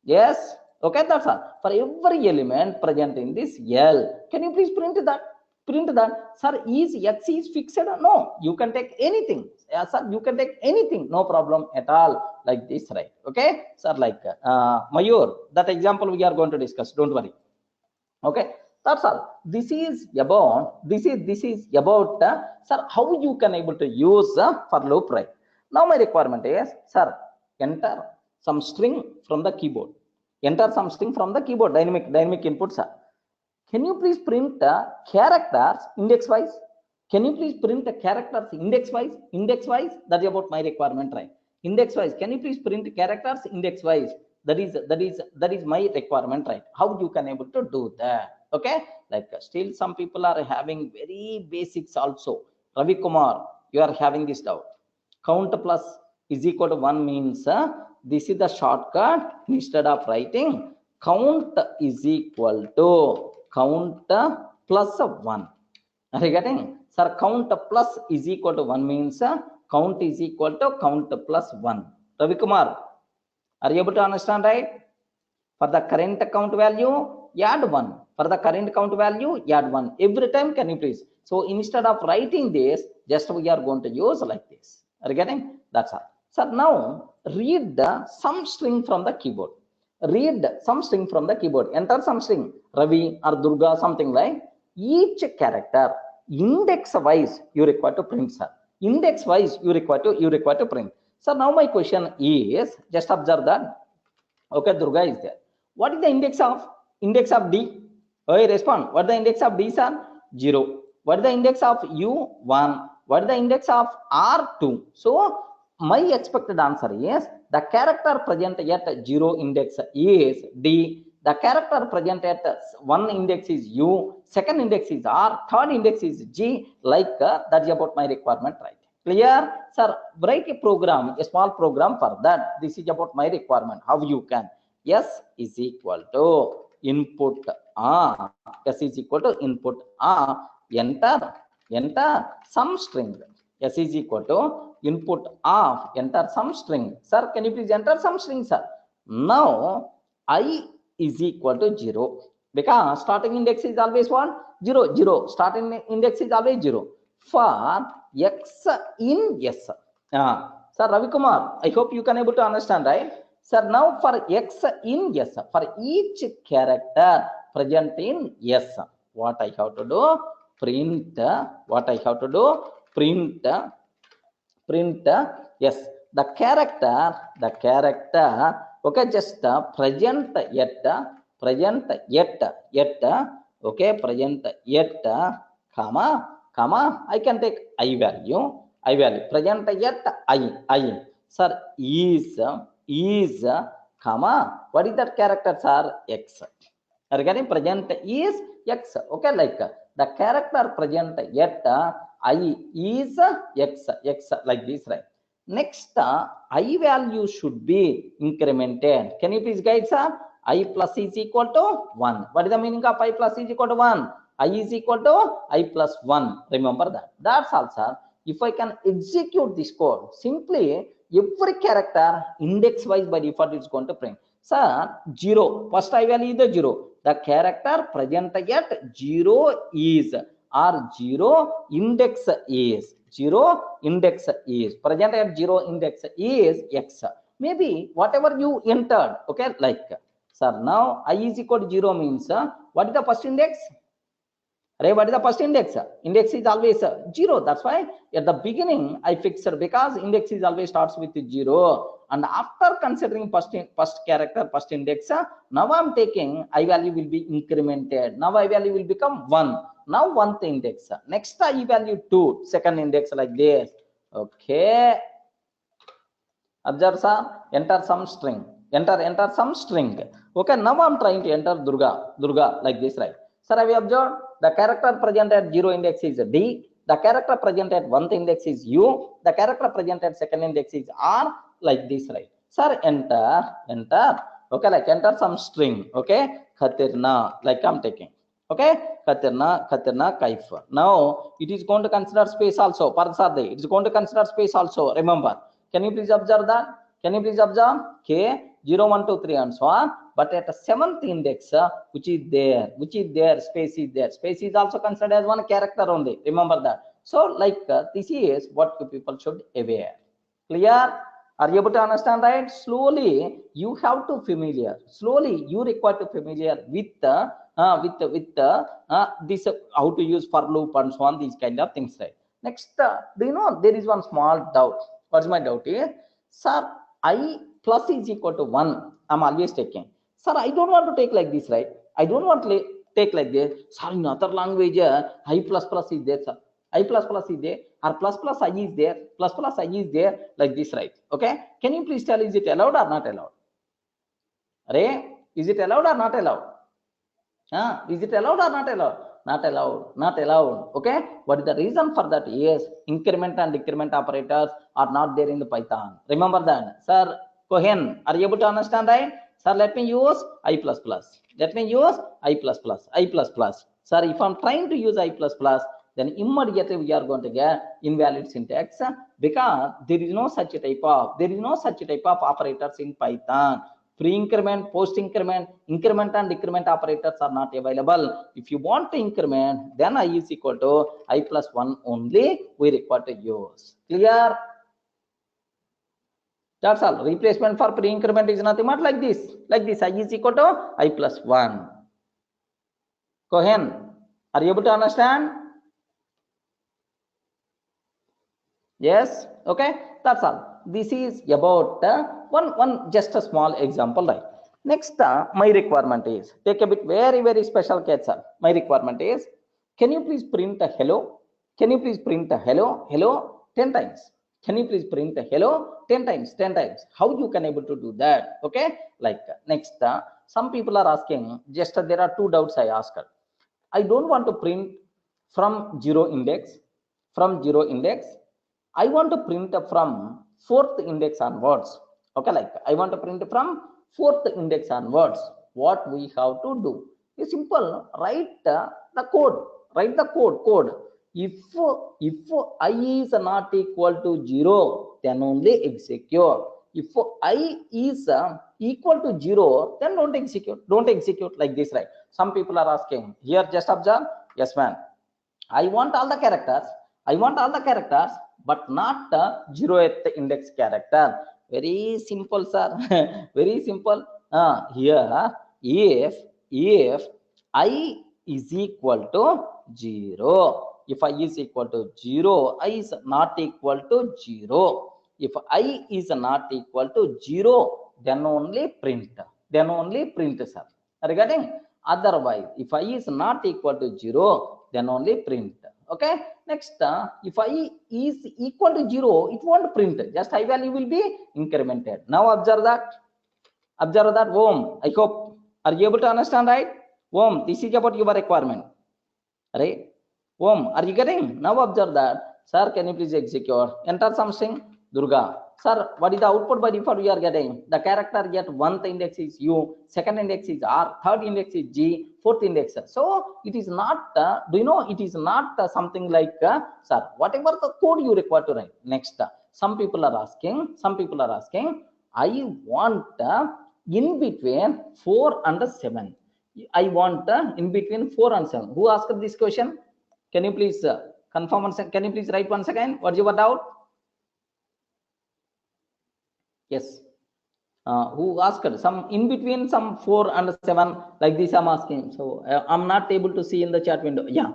Yes. Okay, that's all. For every element present in this L, can you please print that? Print that. Sir, is X is fixed? No, you can take anything. Sir, you can take anything, no problem at all, like this, right? Okay, sir, like Mayur, that example we are going to discuss, don't worry. Okay, that's all. This is about sir, how you can able to use for loop, right? Now my requirement is, sir, enter some string from the keyboard. Enter some string from the keyboard, dynamic input, sir. Can you please print characters index wise? Can you please print the characters index wise? Index wise, that is about my requirement, right? Index wise, can you please print characters index wise? That is my requirement, right? How you can able to do that? Okay, like still some people are having very basics also. Ravi Kumar, you are having this doubt. Count plus is equal to 1 means this is the shortcut. Instead of writing count is equal to count plus 1. Are you getting? Sir, count plus is equal to 1 means count is equal to count plus 1. Ravi Kumar, are you able to understand, right? For the current count value, add 1. For the current count value, add 1. Every time, can you please? So instead of writing this, just we are going to use like this. Are you getting? That's all. So now read some string from the keyboard. Read some string from the keyboard. Enter some string, Ravi or Durga, something like. Each character index wise you require to print, sir. Index wise you require to print. So now my question is, just observe that. Okay, Durga is there. What is the index of D? Okay, respond. What is the index of D, sir? 0. What is the index of U? 1. What is the index of R? 2. So my expected answer is the character present at 0 index is D. The character present at 1 index is U. Second index is R. Third index is G. Like that is about my requirement, right? Clear? Sir, write a program, a small program for that. This is about my requirement. How you can? S is equal to input R. S is equal to input R. Enter some string. S is equal to input of, enter some string. Sir, can you please enter some string, sir? Now I is equal to 0, because starting index is always what? 0, 0. Starting index is always 0 for X in S. Sir, Ravi Kumar, I hope you can able to understand, right? Sir, now for X in S, for each character present in S, what I have to do? Print. What I have to do? Print. Yes, the character. Okay, just present yet. Okay, present yet, comma. I can take I value. Present yet I. Sir, is, comma. What is that character, sir? X. Are you getting? Present is X. Okay, like the character present yet I is X, like this, right? Next, I value should be incremented. Can you please guide, sir? I plus is equal to 1. What is the meaning of I plus is equal to 1? I is equal to I plus 1. Remember that. That's all, sir. If I can execute this code, simply every character index wise by default is going to print. Sir, 0. First I value is the 0. The character present at 0 is, or 0 index is. 0 index is. Present at 0 index is X. Maybe whatever you entered. Okay, like, sir, now I is equal to 0 means what is the first index? What is the first index? Index is always 0. That's why at the beginning I fixed, because index is always starts with 0. And after considering first character, first index, now I'm taking I value will be incremented. Now I value will become 1. Now 1th index. Next I value 2. Second index, like this. Okay. Observe, sir. Enter some string. Enter some string. Okay. Now I'm trying to enter Durga, like this, right? Sir, have you observed? The character present at 0 index is D. The character present at 1th index is U. The character present at 2nd index is R, like this, right? Sir, enter. Okay, like enter some string. Okay, Khatirna, like I'm taking. Okay, Khatirna, Kaifa. Now it is going to consider space also. Parsade, it is going to consider space also. Remember. Can you please observe that? Can you please observe? Okay, 0, 1, 2, 3, and so on. but at a seventh index, which is there, space is there. Space is also considered as one character only. Remember that. So, like this is what you people should aware. Clear? Are you able to understand, right? Slowly, you have to familiar. Slowly, you require to familiar with this how to use for loop and so on, these kind of things, right? Next, do you know there is one small doubt? What's my doubt is, sir, I plus is equal to 1. I'm always taking. Sir, I don't want to take like this, right? I don't want to take like this. Sir, in other language, I plus plus is there, sir. I plus plus is there, or plus plus I is there, plus plus I is there, like this, right? Okay. Can you please tell, is it allowed or not allowed? Ray, is it allowed or not allowed? Is it allowed or not allowed? Not allowed, not allowed. Okay. What is the reason for that? Yes, increment and decrement operators are not there in the Python. Remember that. Sir Cohen, are you able to understand, right? Sir, let me use I plus plus. Let me use I plus plus, I plus plus. Sir, if I'm trying to use I plus plus, then immediately we are going to get invalid syntax, because there is no such type of operators in Python. Pre-increment, post-increment, increment and decrement operators are not available. If you want to increment, then I is equal to I plus 1 only we require to use. Clear? That's all. Replacement for pre-increment is nothing but like this. Like this, I is equal to I plus 1. Cohen, are you able to understand? Yes. Okay. That's all. This is about one just a small example, right? Next, my requirement is, take a bit very special case, sir. My requirement is, can you please print a hello? Can you please print a hello 10 times? Can you please print a hello 10 times? 10 times. How you can able to do that? Okay. Like next, some people are asking, just there are two doubts I asked. I don't want to print from zero index. I want to print from fourth index onwards. Okay, like I want to print from fourth index onwards. What we have to do is simple. Write the code. Write the code. If I is not equal to 0, then only execute. If I is equal to 0, then don't execute. Don't execute like this, right? Some people are asking here. Just observe. Yes, man. I want all the characters, but not the 0th index character. Very simple, sir. Very simple. Here, if I is equal to 0, if I is equal to 0, I is not equal to 0. If I is not equal to 0, then only print. Sir. Regarding otherwise, if I is not equal to 0, then only print. Okay. Next, if I is equal to 0, it won't print. Just I value will be incremented. Now observe that. Om, I hope, are you able to understand, right? Om, this is about your requirement. Right? Om, are you getting? Now observe that. Sir, can you please execute? Enter something. Durga. Sir, what is the output by default we are getting? The character get one index is U, second index is R, third index is G, fourth index. So it is not, do you know, it is not something like, sir, whatever the code you require to write. Next, some people are asking, I want in between 4 and 7. I want in between 4 and 7. Who asked this question? Can you please confirm and can you please write once again? What's your doubt? Yes. Who asked? Some in between some 4 and 7, like this I'm asking. So I'm not able to see in the chat window. Yeah.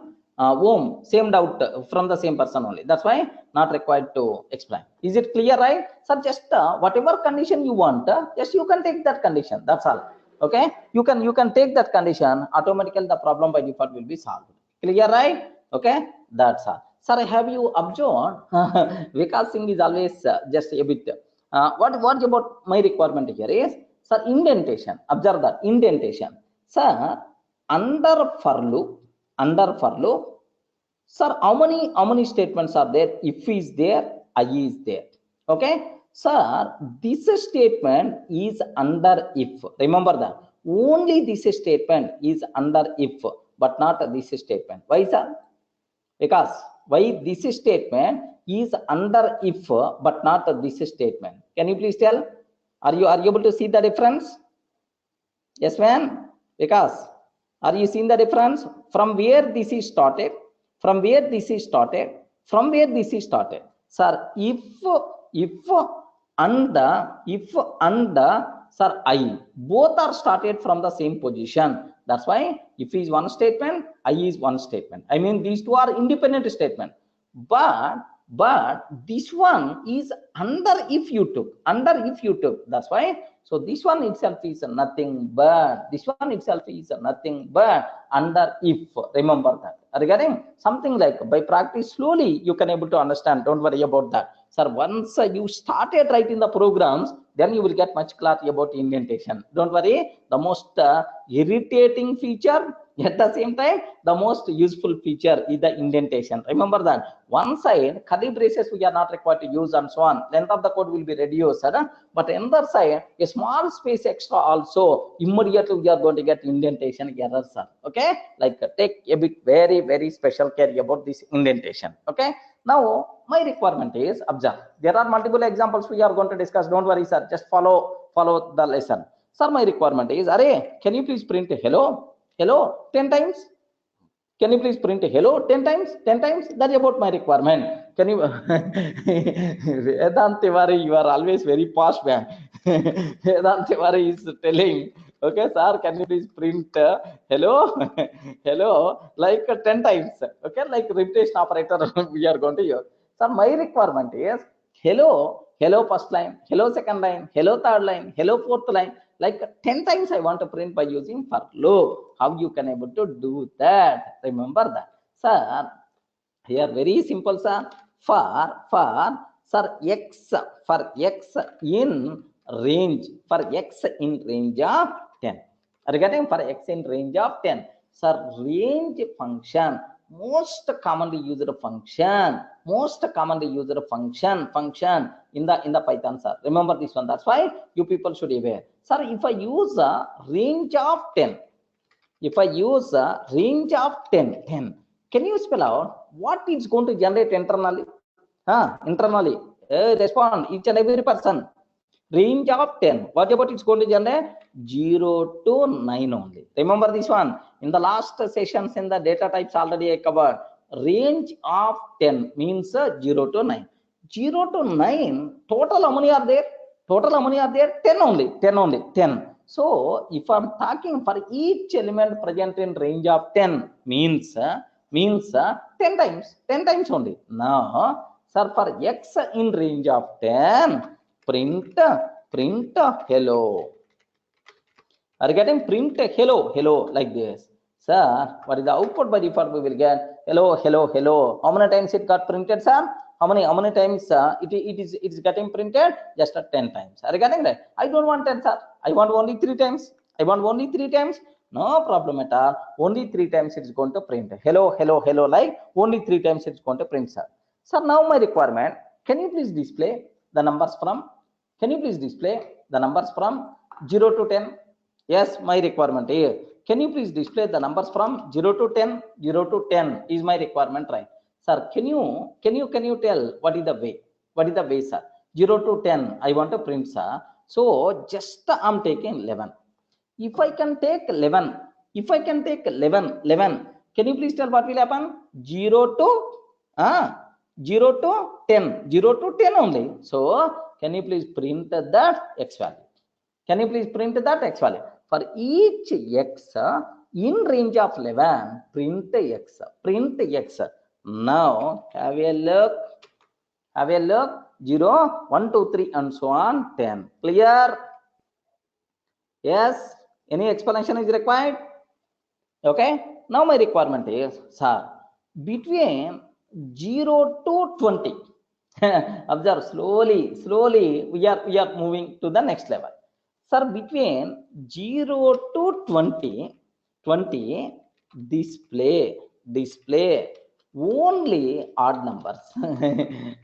Same doubt from the same person only. That's why not required to explain. Is it clear, right? So just whatever condition you want, just you can take that condition. That's all. Okay. You can take that condition. Automatically the problem by default will be solved. Clear, right? Okay. That's all. Sir, have you observed? Vikas Singh is always just a bit. What about my requirement here is, sir, indentation. Observe that indentation. Sir, under for loop, sir, how many statements are there? If is there, I is there. Okay, sir, this statement is under if. Remember that only this statement is under if, but not this statement. Why, sir? Because why this statement is under if but not this statement? Can you please tell? Are you able to see the difference? Yes, man. Because are you seeing the difference from where this is started? From where this is started? From where this is started? Sir, if and sir I both are started from the same position. That's why if is one statement, I is one statement. I mean these two are independent statement. But this one is under if you took, under if you took. That's why. So this one itself is nothing but, this one itself is nothing but under if. Remember that. Regarding something like by practice slowly you can able to understand. Don't worry about that. Sir, once you started writing the programs, then you will get much clarity about indentation. Don't worry. The most irritating feature, at the same time, the most useful feature is the indentation. Remember that. One side, curly braces we are not required to use and so on. Length of the code will be reduced. But another side, a small space extra also, immediately we are going to get indentation errors. Okay? Like take a bit very, very special care about this indentation. Okay? Now, my requirement is, observe. There are multiple examples we are going to discuss. Don't worry, sir. Just follow the lesson. Sir, my requirement is, Array, can you please print hello? Hello 10 times? Can you please print hello 10 times? 10 times? That's about my requirement. Can you? Vedant Tiwari, you are always very fast, man. Vedant Tiwari is telling, okay, sir, can you please print hello? Hello, like 10 times. Okay, like repetition operator we are going to use. Sir, my requirement is hello, hello first line, hello second line, hello third line, hello fourth line. Like 10 times I want to print by using for loop. How you can able to do that? Remember that. Sir, here very simple, sir. For sir x in range, for x in range of 10. Regarding for x in range of 10. Sir, range function, most commonly used function in the Python, sir. Remember this one. That's why you people should be aware. Sir, if I use a range of 10, if I use a range of 10, can you spell out what is going to generate internally? Internally, respond each and every person. Range of 10. What about it's going to generate? 0 to 9 only. Remember this one. In the last sessions in the data types already I covered. Range of 10 means 0 to 9. 0 to 9, total how many are there? Total how many are there? 10 only. 10 only. 10. So if I'm talking for each element present in range of 10 means 10 times. 10 times only. Now, sir, for x in range of 10, print hello. Are you getting print hello like this? Sir, what is the output by default we will get? Hello. How many times it got printed, sir? How many times it is getting printed? Just 10 times. Are you getting that? I don't want 10, sir. I want only 3 times. No problem at all. Only 3 times it's going to print. Hello, like only 3 times it's going to print, sir. Sir, now my requirement, can you please display the numbers from? Can you please display the numbers from 0 to 10? Yes, my requirement here. Can you please display the numbers from 0 to 10? 0 to 10 is my requirement, right? Sir, can you tell what is the way? What is the way, sir? 0 to 10, I want to print, sir. So just I'm taking 11. If I can take 11, can you please tell what will happen? 0 to 10 only. So can you please print that x value? Can you please print that x value? For each x in range of 11, print x. Now have a look. 0, 1, 2, 3 and so on 10. Clear? Yes. Any explanation is required? Okay. Now my requirement is, sir, between 0 to 20. Observe slowly we are moving to the next level. Sir, between 0 to 20 display only odd numbers.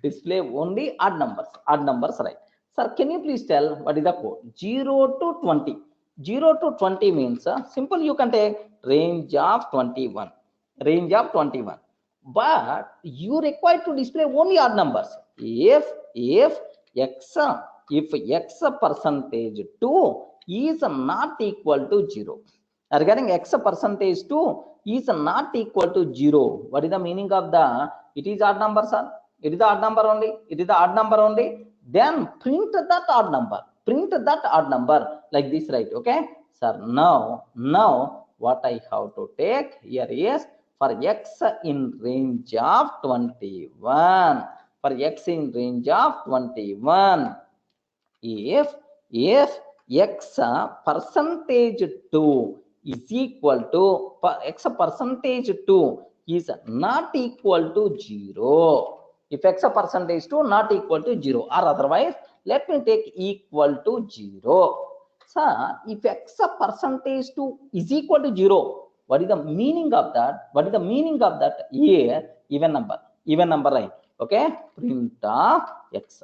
Display only odd numbers, right? Sir, can you please tell what is the code? 0 to 20. 0 to 20 means simple, you can take range of 21. But you require to display only odd numbers. If x percentage 2, is not equal to 0. Are you getting? X percentage 2 is not equal to 0. What is the meaning of the? It is odd number, sir. It is the odd number only. It is the odd number only. Then print that odd number. Print that odd number like this, right? Okay, sir. Now what I have to take here is for x in range of 21. For x in range of 21, if x percentage 2 is equal to x percentage 2 is not equal to 0. If x percentage 2 not equal to 0, or otherwise let me take equal to 0. Sir, if x percentage 2 is equal to 0, what is the meaning of that? What is the meaning of that? Here, even number, right? Okay, print of x,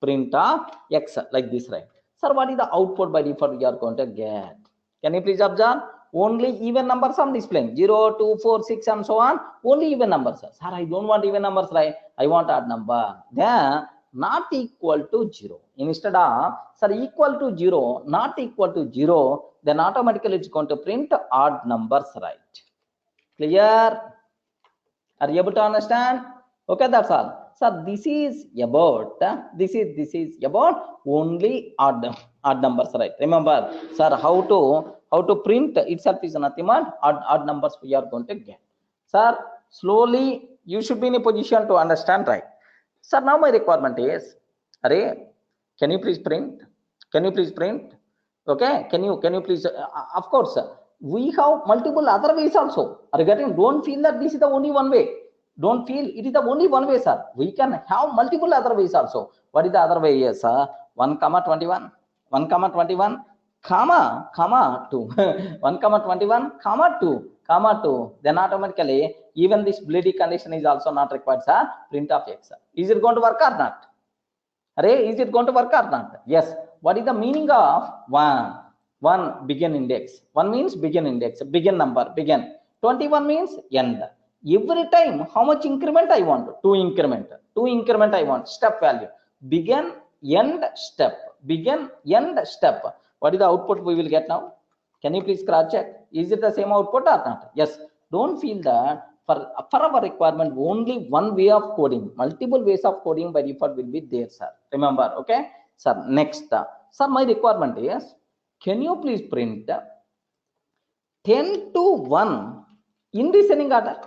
print of x like this, right? Sir, what is the output by default we are going to get? Can you please observe? Only even numbers I'm displaying, 0, 2, 4, 6 and so on. Only even numbers. Sir, I don't want even numbers, right? I want odd number. Then not equal to 0. Instead of, sir, equal to 0, not equal to 0, then automatically it's going to print odd numbers, right? Clear? Are you able to understand? Okay, that's all. So this is about only odd numbers, right? Remember, sir, how to print itself is nothing but odd numbers we are going to get. Sir, slowly you should be in a position to understand, right? Sir, now my requirement is, Array, can you please print? Can you please print? Okay, can you please? Of course, we have multiple other ways also. Are you getting? Don't feel that this is the only one way. Don't feel it is the only one way, sir. We can have multiple other ways also. What is the other way? Yes, sir. 1, 21, 1, 21, comma 2, 1, 21, comma 2. Then automatically, even this bleedy condition is also not required, sir. Print of x. Is it going to work or not? Array, is it going to work or not? Yes. What is the meaning of 1? 1 begin index. 1 means begin index, begin number, begin. 21 means end. Every time, how much increment I want? 2 increment. 2 increment I want. Step value. Begin, end, step. Begin, end, step. What is the output we will get now? Can you please cross check? Is it the same output or not? Yes. Don't feel that for our requirement, only one way of coding. Multiple ways of coding by default will be there, sir. Remember, okay? Sir, next. Sir, my requirement is, can you please print 10 to 1 in descending order?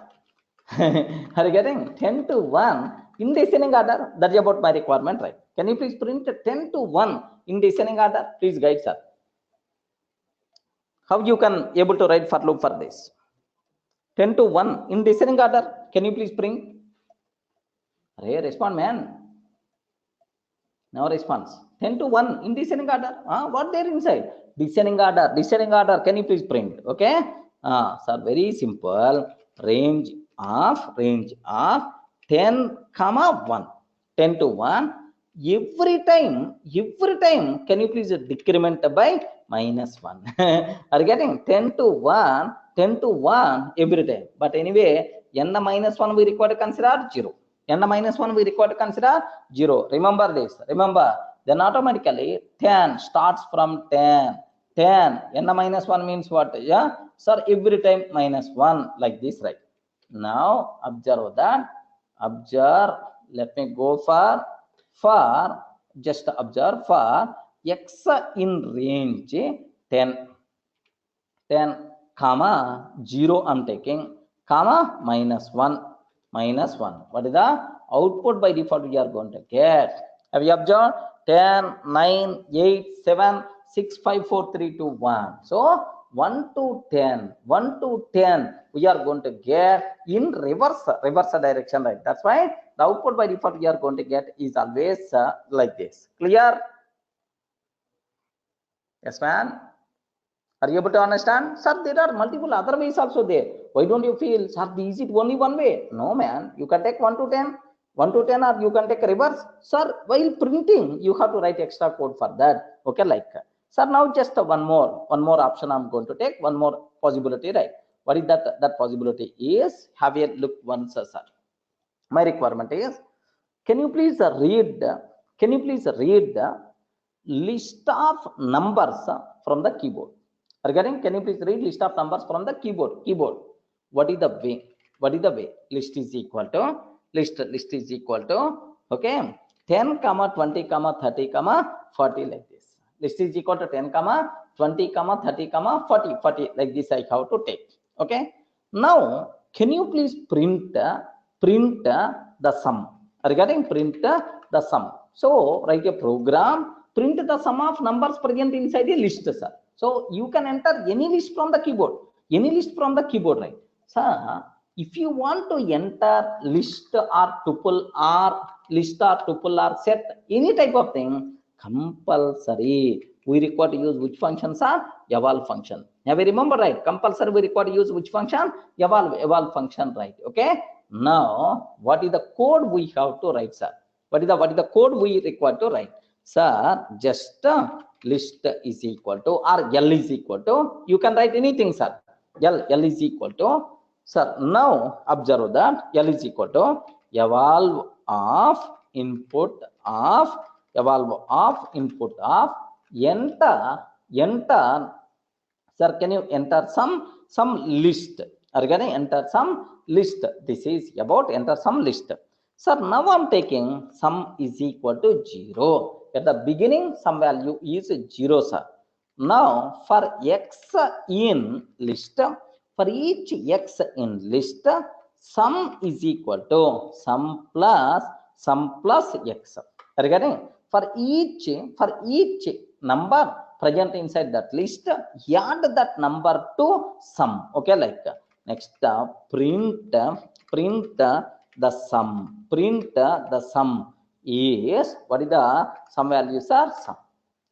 Are you getting? 10 to 1 in descending order. That's about my requirement, right? Can you please print 10 to 1 in descending order? Please guide, sir. How you can able to write for loop for this? 10 to 1 in descending order. Can you please print? Hey, respond, man. No response. 10 to 1 in descending order. What there inside? Descending order. Can you please print? Okay. Sir, very simple. Range of 10, 1. 10 to 1. Every time, can you please decrement by -1? Are you getting? 10 to 1 every time. But anyway, n-1 we require to consider 0. n-1 we require to consider 0. Remember this. Remember. Then automatically 10 starts from 10. 10. n-1 means what? Yeah. Sir, every time -1 like this, right? Now observe that. Observe. Let me go for just observe for x in range 10, comma 0 I'm taking, comma -1. What is the output by default we are going to get? Have you observed? 10, 9, 8, 7, 6, 5, 4, 3, 2, 1. So 1 to 10 we are going to get in reverse direction, right? That's why the output by default we are going to get is always like this. Clear? Yes, man. Are you able to understand? Sir, there are multiple other ways also there. Why don't you feel, sir, is it only one way? No, man. You can take 1 to 10, or you can take reverse. Sir, while printing, you have to write extra code for that. Okay, like. Sir, now just one more option I'm going to take, one more possibility, right? What is that? That possibility is, have a look once, sir. My requirement is, can you please read list of numbers from the keyboard. Regarding, can you please read list of numbers from the keyboard? Keyboard. What is the way? What is the way? List is equal to list is equal to, okay, 10, 20, 30, 40 like this. List is equal to 10, 20, 30, 40 like this. I have to take. Okay. Now, can you please print the sum? Regarding print the sum. So write a program, print the sum of numbers present inside a list, sir. So you can enter any list from the keyboard, right? Sir, if you want to enter list or tuple or set, any type of thing, compulsory we require to use which function, sir? Eval function. Have you remember, right? Compulsory we require to use which function? Eval function, right? Okay. Now, what is the code we have to write, sir? What is the code we require to write? Sir, just list is equal to, or L is equal to, you can write anything, sir. L is equal to, sir, now observe that L is equal to eval of input of enter, sir, can you enter some list? Regarding enter some list, this is about enter some list. Sir, now I'm taking sum is equal to 0. At the beginning, some value is 0, sir. Now, for x in list, for each x in list, sum is equal to sum plus x. Regarding, for each number present inside that list, add that number to sum. Okay, like next, print the sum. Print the sum is, what is the sum values are sum.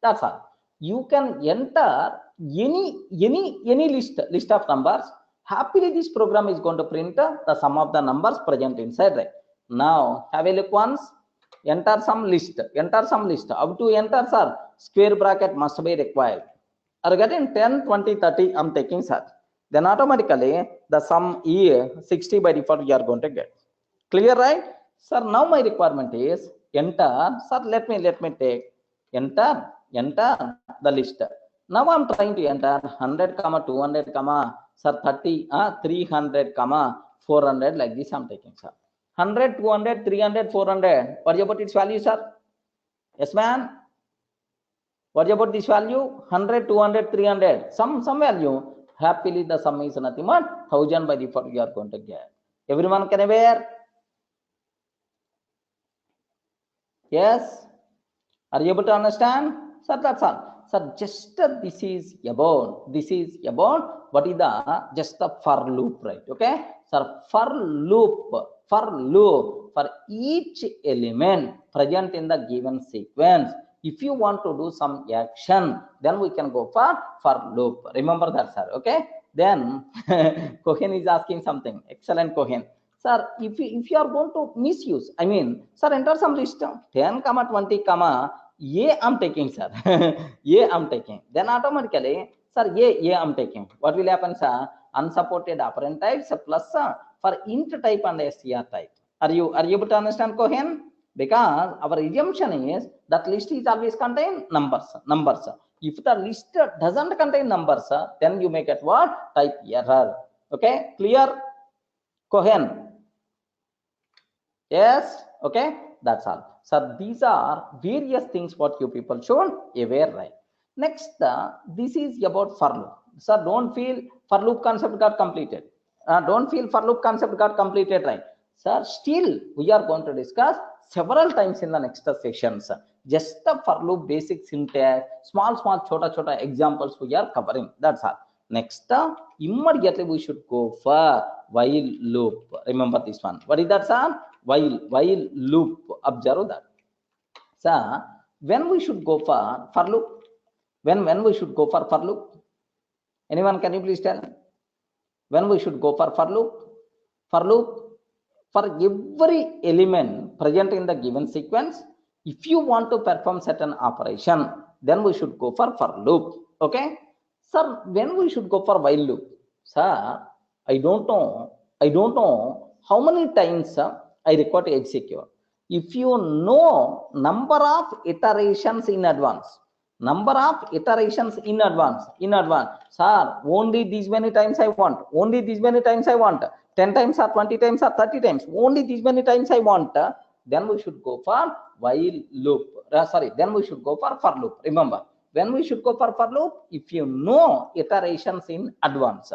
That's all. You can enter any list of numbers. Happily, this program is going to print the sum of the numbers present inside, right? Now, have a look once. Enter some list. How to enter, sir? Square bracket must be required. Regarding 10, 20, 30, I'm taking, sir. Then automatically the sum is 60 by default you are going to get. Clear, right? Sir, now my requirement is enter. Sir, let me take enter the list. Now I'm trying to enter 100, 200, sir, 30, 300, 400, like this I'm taking, sir. 100, 200, 300, 400. What about its value, sir? Yes, man. What about this value? 100, 200, 300. Some value. Happily, the sum is nothing but 1000 by default you are going to get. Everyone can aware? Yes? Are you able to understand? Sir, that's all. Sir, just this is about what is the just the for loop, right? Okay. Sir, for loop for each element present in the given sequence. If you want to do some action, then we can go for loop. Remember that, sir. Okay. Then Cohen is asking something. Excellent, Cohen. Sir, if you are going to misuse, I mean, sir, enter some list 10, 20, A I'm taking, sir. A I'm taking. Then automatically, sir, A I'm taking. What will happen, sir? Unsupported operand types plus for int type and str type. Are you able to understand, Cohen? Because our assumption is that list is always contain numbers. If the list doesn't contain numbers, then you make it what? Type error. Okay, clear, Cohen? Yes, okay, that's all. So these are various things what you people should aware, right? Next, this is about for loop. So don't feel for loop concept got completed. Right? Sir, still we are going to discuss several times in the next sessions. Just the for loop basic syntax, small chota examples we are covering. That's all. Next, immediately we should go for while loop. Remember this one. What is that, sir? While loop. Observe that. So when we should go for loop? When we should go for loop? Anyone, can you please tell? When we should go for loop? For every element present in the given sequence, if you want to perform certain operation, then we should go for loop. Okay, sir, when we should go for while loop? Sir, I don't know how many times I require to execute. If you know number of iterations in advance, Number of iterations in advance. Sir, only these many times I want, only these many times I want, 10 times or 20 times or 30 times, only these many times I want, then we should go for while loop. Then we should go for loop. Remember, when we should go for loop, if you know iterations in advance.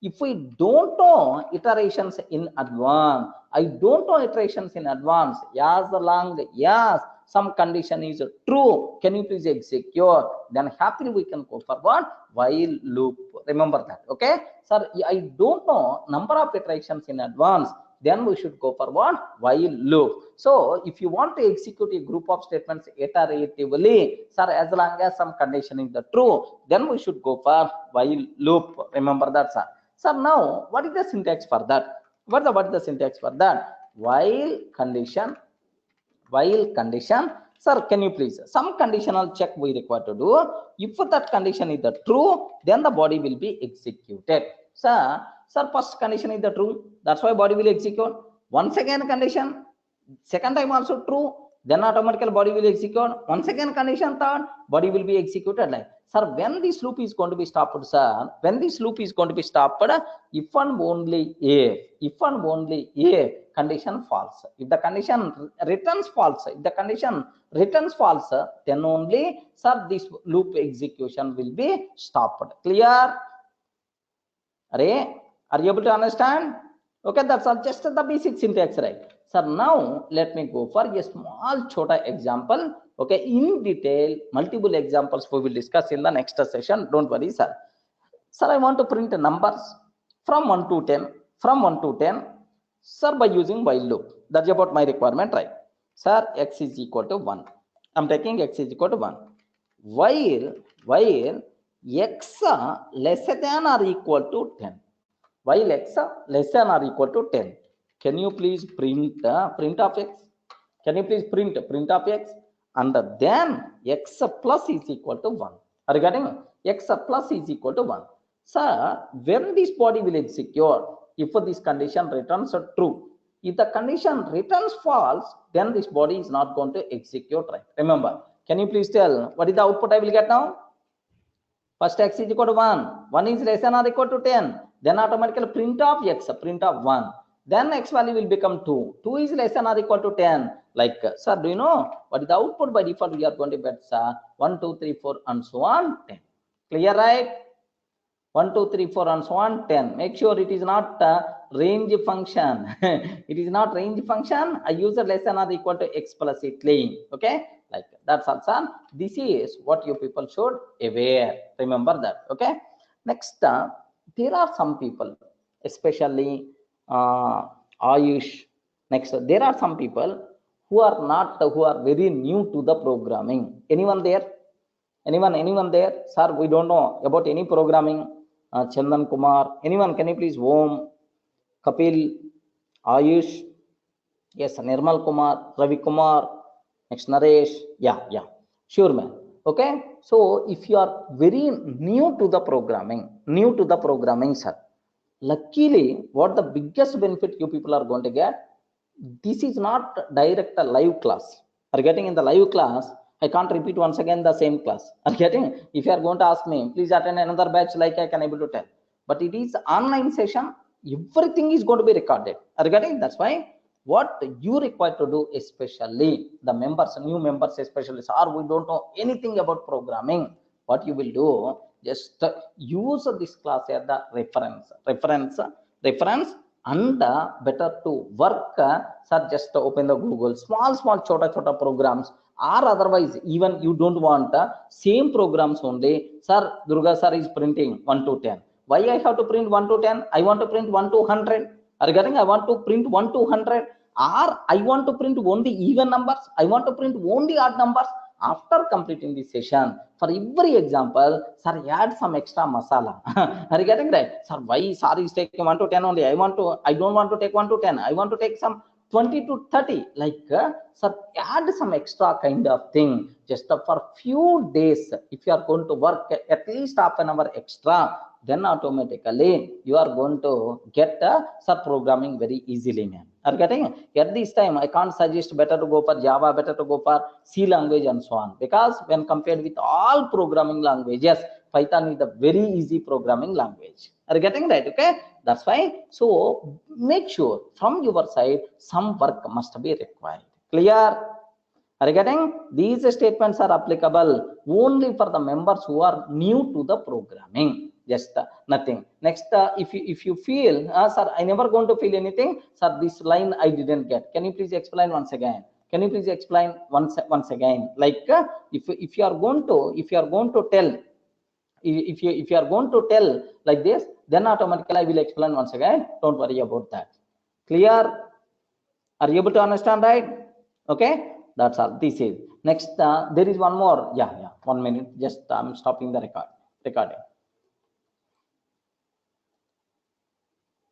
If we don't know iterations in advance, I don't know iterations in advance, as long as some condition is true, can you please execute, then happily we can go for what? While loop. Remember that. Okay, sir, I don't know number of iterations in advance, then we should go for what? While loop. So if you want to execute a group of statements iteratively, sir, as long as some condition is the true, then we should go for while loop. Remember that, sir. Sir, now what is the syntax for that? What is the syntax for that? While condition, sir, can you please, some conditional check we require to do. If that condition is the true, then the body will be executed. Sir, first condition is the true, that's why body will execute. Once again condition, second time also true, then automatically body will execute. Once again condition third, body will be executed. Like, sir, when this loop is going to be stopped, sir? When this loop is going to be stopped, if and only if condition false. If the condition returns false, then only, sir, this loop execution will be stopped. Clear? Are you able to understand? Okay, that's all, just the basic syntax, right? Sir, now let me go for a small chota example. Okay, in detail multiple examples we will discuss in the next session, don't worry, sir. Sir, I want to print numbers from 1 to 10, sir, by using while loop. That's about my requirement, right? Sir, x is equal to 1, I'm taking x is equal to 1 while x less than or equal to 10. While x less than or equal to 10, can you please print print of x? Can you please print of x? And then x plus is equal to 1. Are you getting? X plus is equal to 1. Sir, when this body will execute, if this condition returns true, if the condition returns false, then this body is not going to execute, right? Remember, can you please tell what is the output I will get now? First, x is equal to 1, 1 is less than or equal to 10, then automatically print of x, print of 1, then x value will become 2, 2 is less than or equal to 10. Like, sir, do you know what is the output? By default we are going to get, sir, 1 2 3 4 and so on 10. Clear, right? 1 2 3 4 and so on 10. Make sure it is not range function. It is not range function. I use a less than or equal to explicitly. Okay, like that's also, this is what you people should aware. Remember that. Okay, next, there are some people, especially Ayush. Next, there are some people who are very new to the programming. Anyone there? Anyone there? Sir, we don't know about any programming. Chandan Kumar, anyone? Can you please? Om, Kapil, Ayush, yes, Nirmal Kumar, Ravi Kumar, next Naresh. Yeah, sure, man. Okay, so if you are very new to the programming, sir, luckily, what the biggest benefit you people are going to get, this is not direct a live class. Are you getting? In the live class, I can't repeat once again the same class. Are you getting? If you are going to ask me, please attend another batch, like I can able to tell. But it is online session, everything is going to be recorded. Are you getting? That's why what you require to do, especially the members, new members especially, or we don't know anything about programming, what you will do, just use this class as the reference, and better to work, sir, just open the Google, small chota programs, or otherwise even you don't want same programs only. Sir, Durga sir is printing 1 to 10. Why I have to print 1 to 10? I want to print 1 to 100. Are you getting? I want to print 1 to 100, or I want to print only even numbers, I want to print only odd numbers. After completing this session, for every example, sir, add some extra masala. Are you getting, right? Sir, why sir is taking 1 to 10 only? I don't want to take 1 to 10. I want to take some 20 to 30. Like, sir, add some extra kind of thing. Just for few days, if you are going to work at least half an hour extra, then automatically you are going to get subprogramming very easily, man. Are you getting it? At this time, I can't suggest better to go for Java, better to go for C language and so on, because when compared with all programming languages, Python is the very easy programming language. Are you getting that? Okay, that's why. So make sure from your side some work must be required. Clear? Are you getting? These statements are applicable only for the members who are new to the programming. Just nothing. Next, if you feel, sir, I never going to feel anything, sir, this line I didn't get. Can you please explain once again? Can you please explain once again? Like if you are going to tell, if you are going to tell like this, then automatically I will explain once again. Don't worry about that. Clear? Are you able to understand, right? Okay, that's all. This is next. There is one more. Yeah. 1 minute. Just I'm stopping the recording.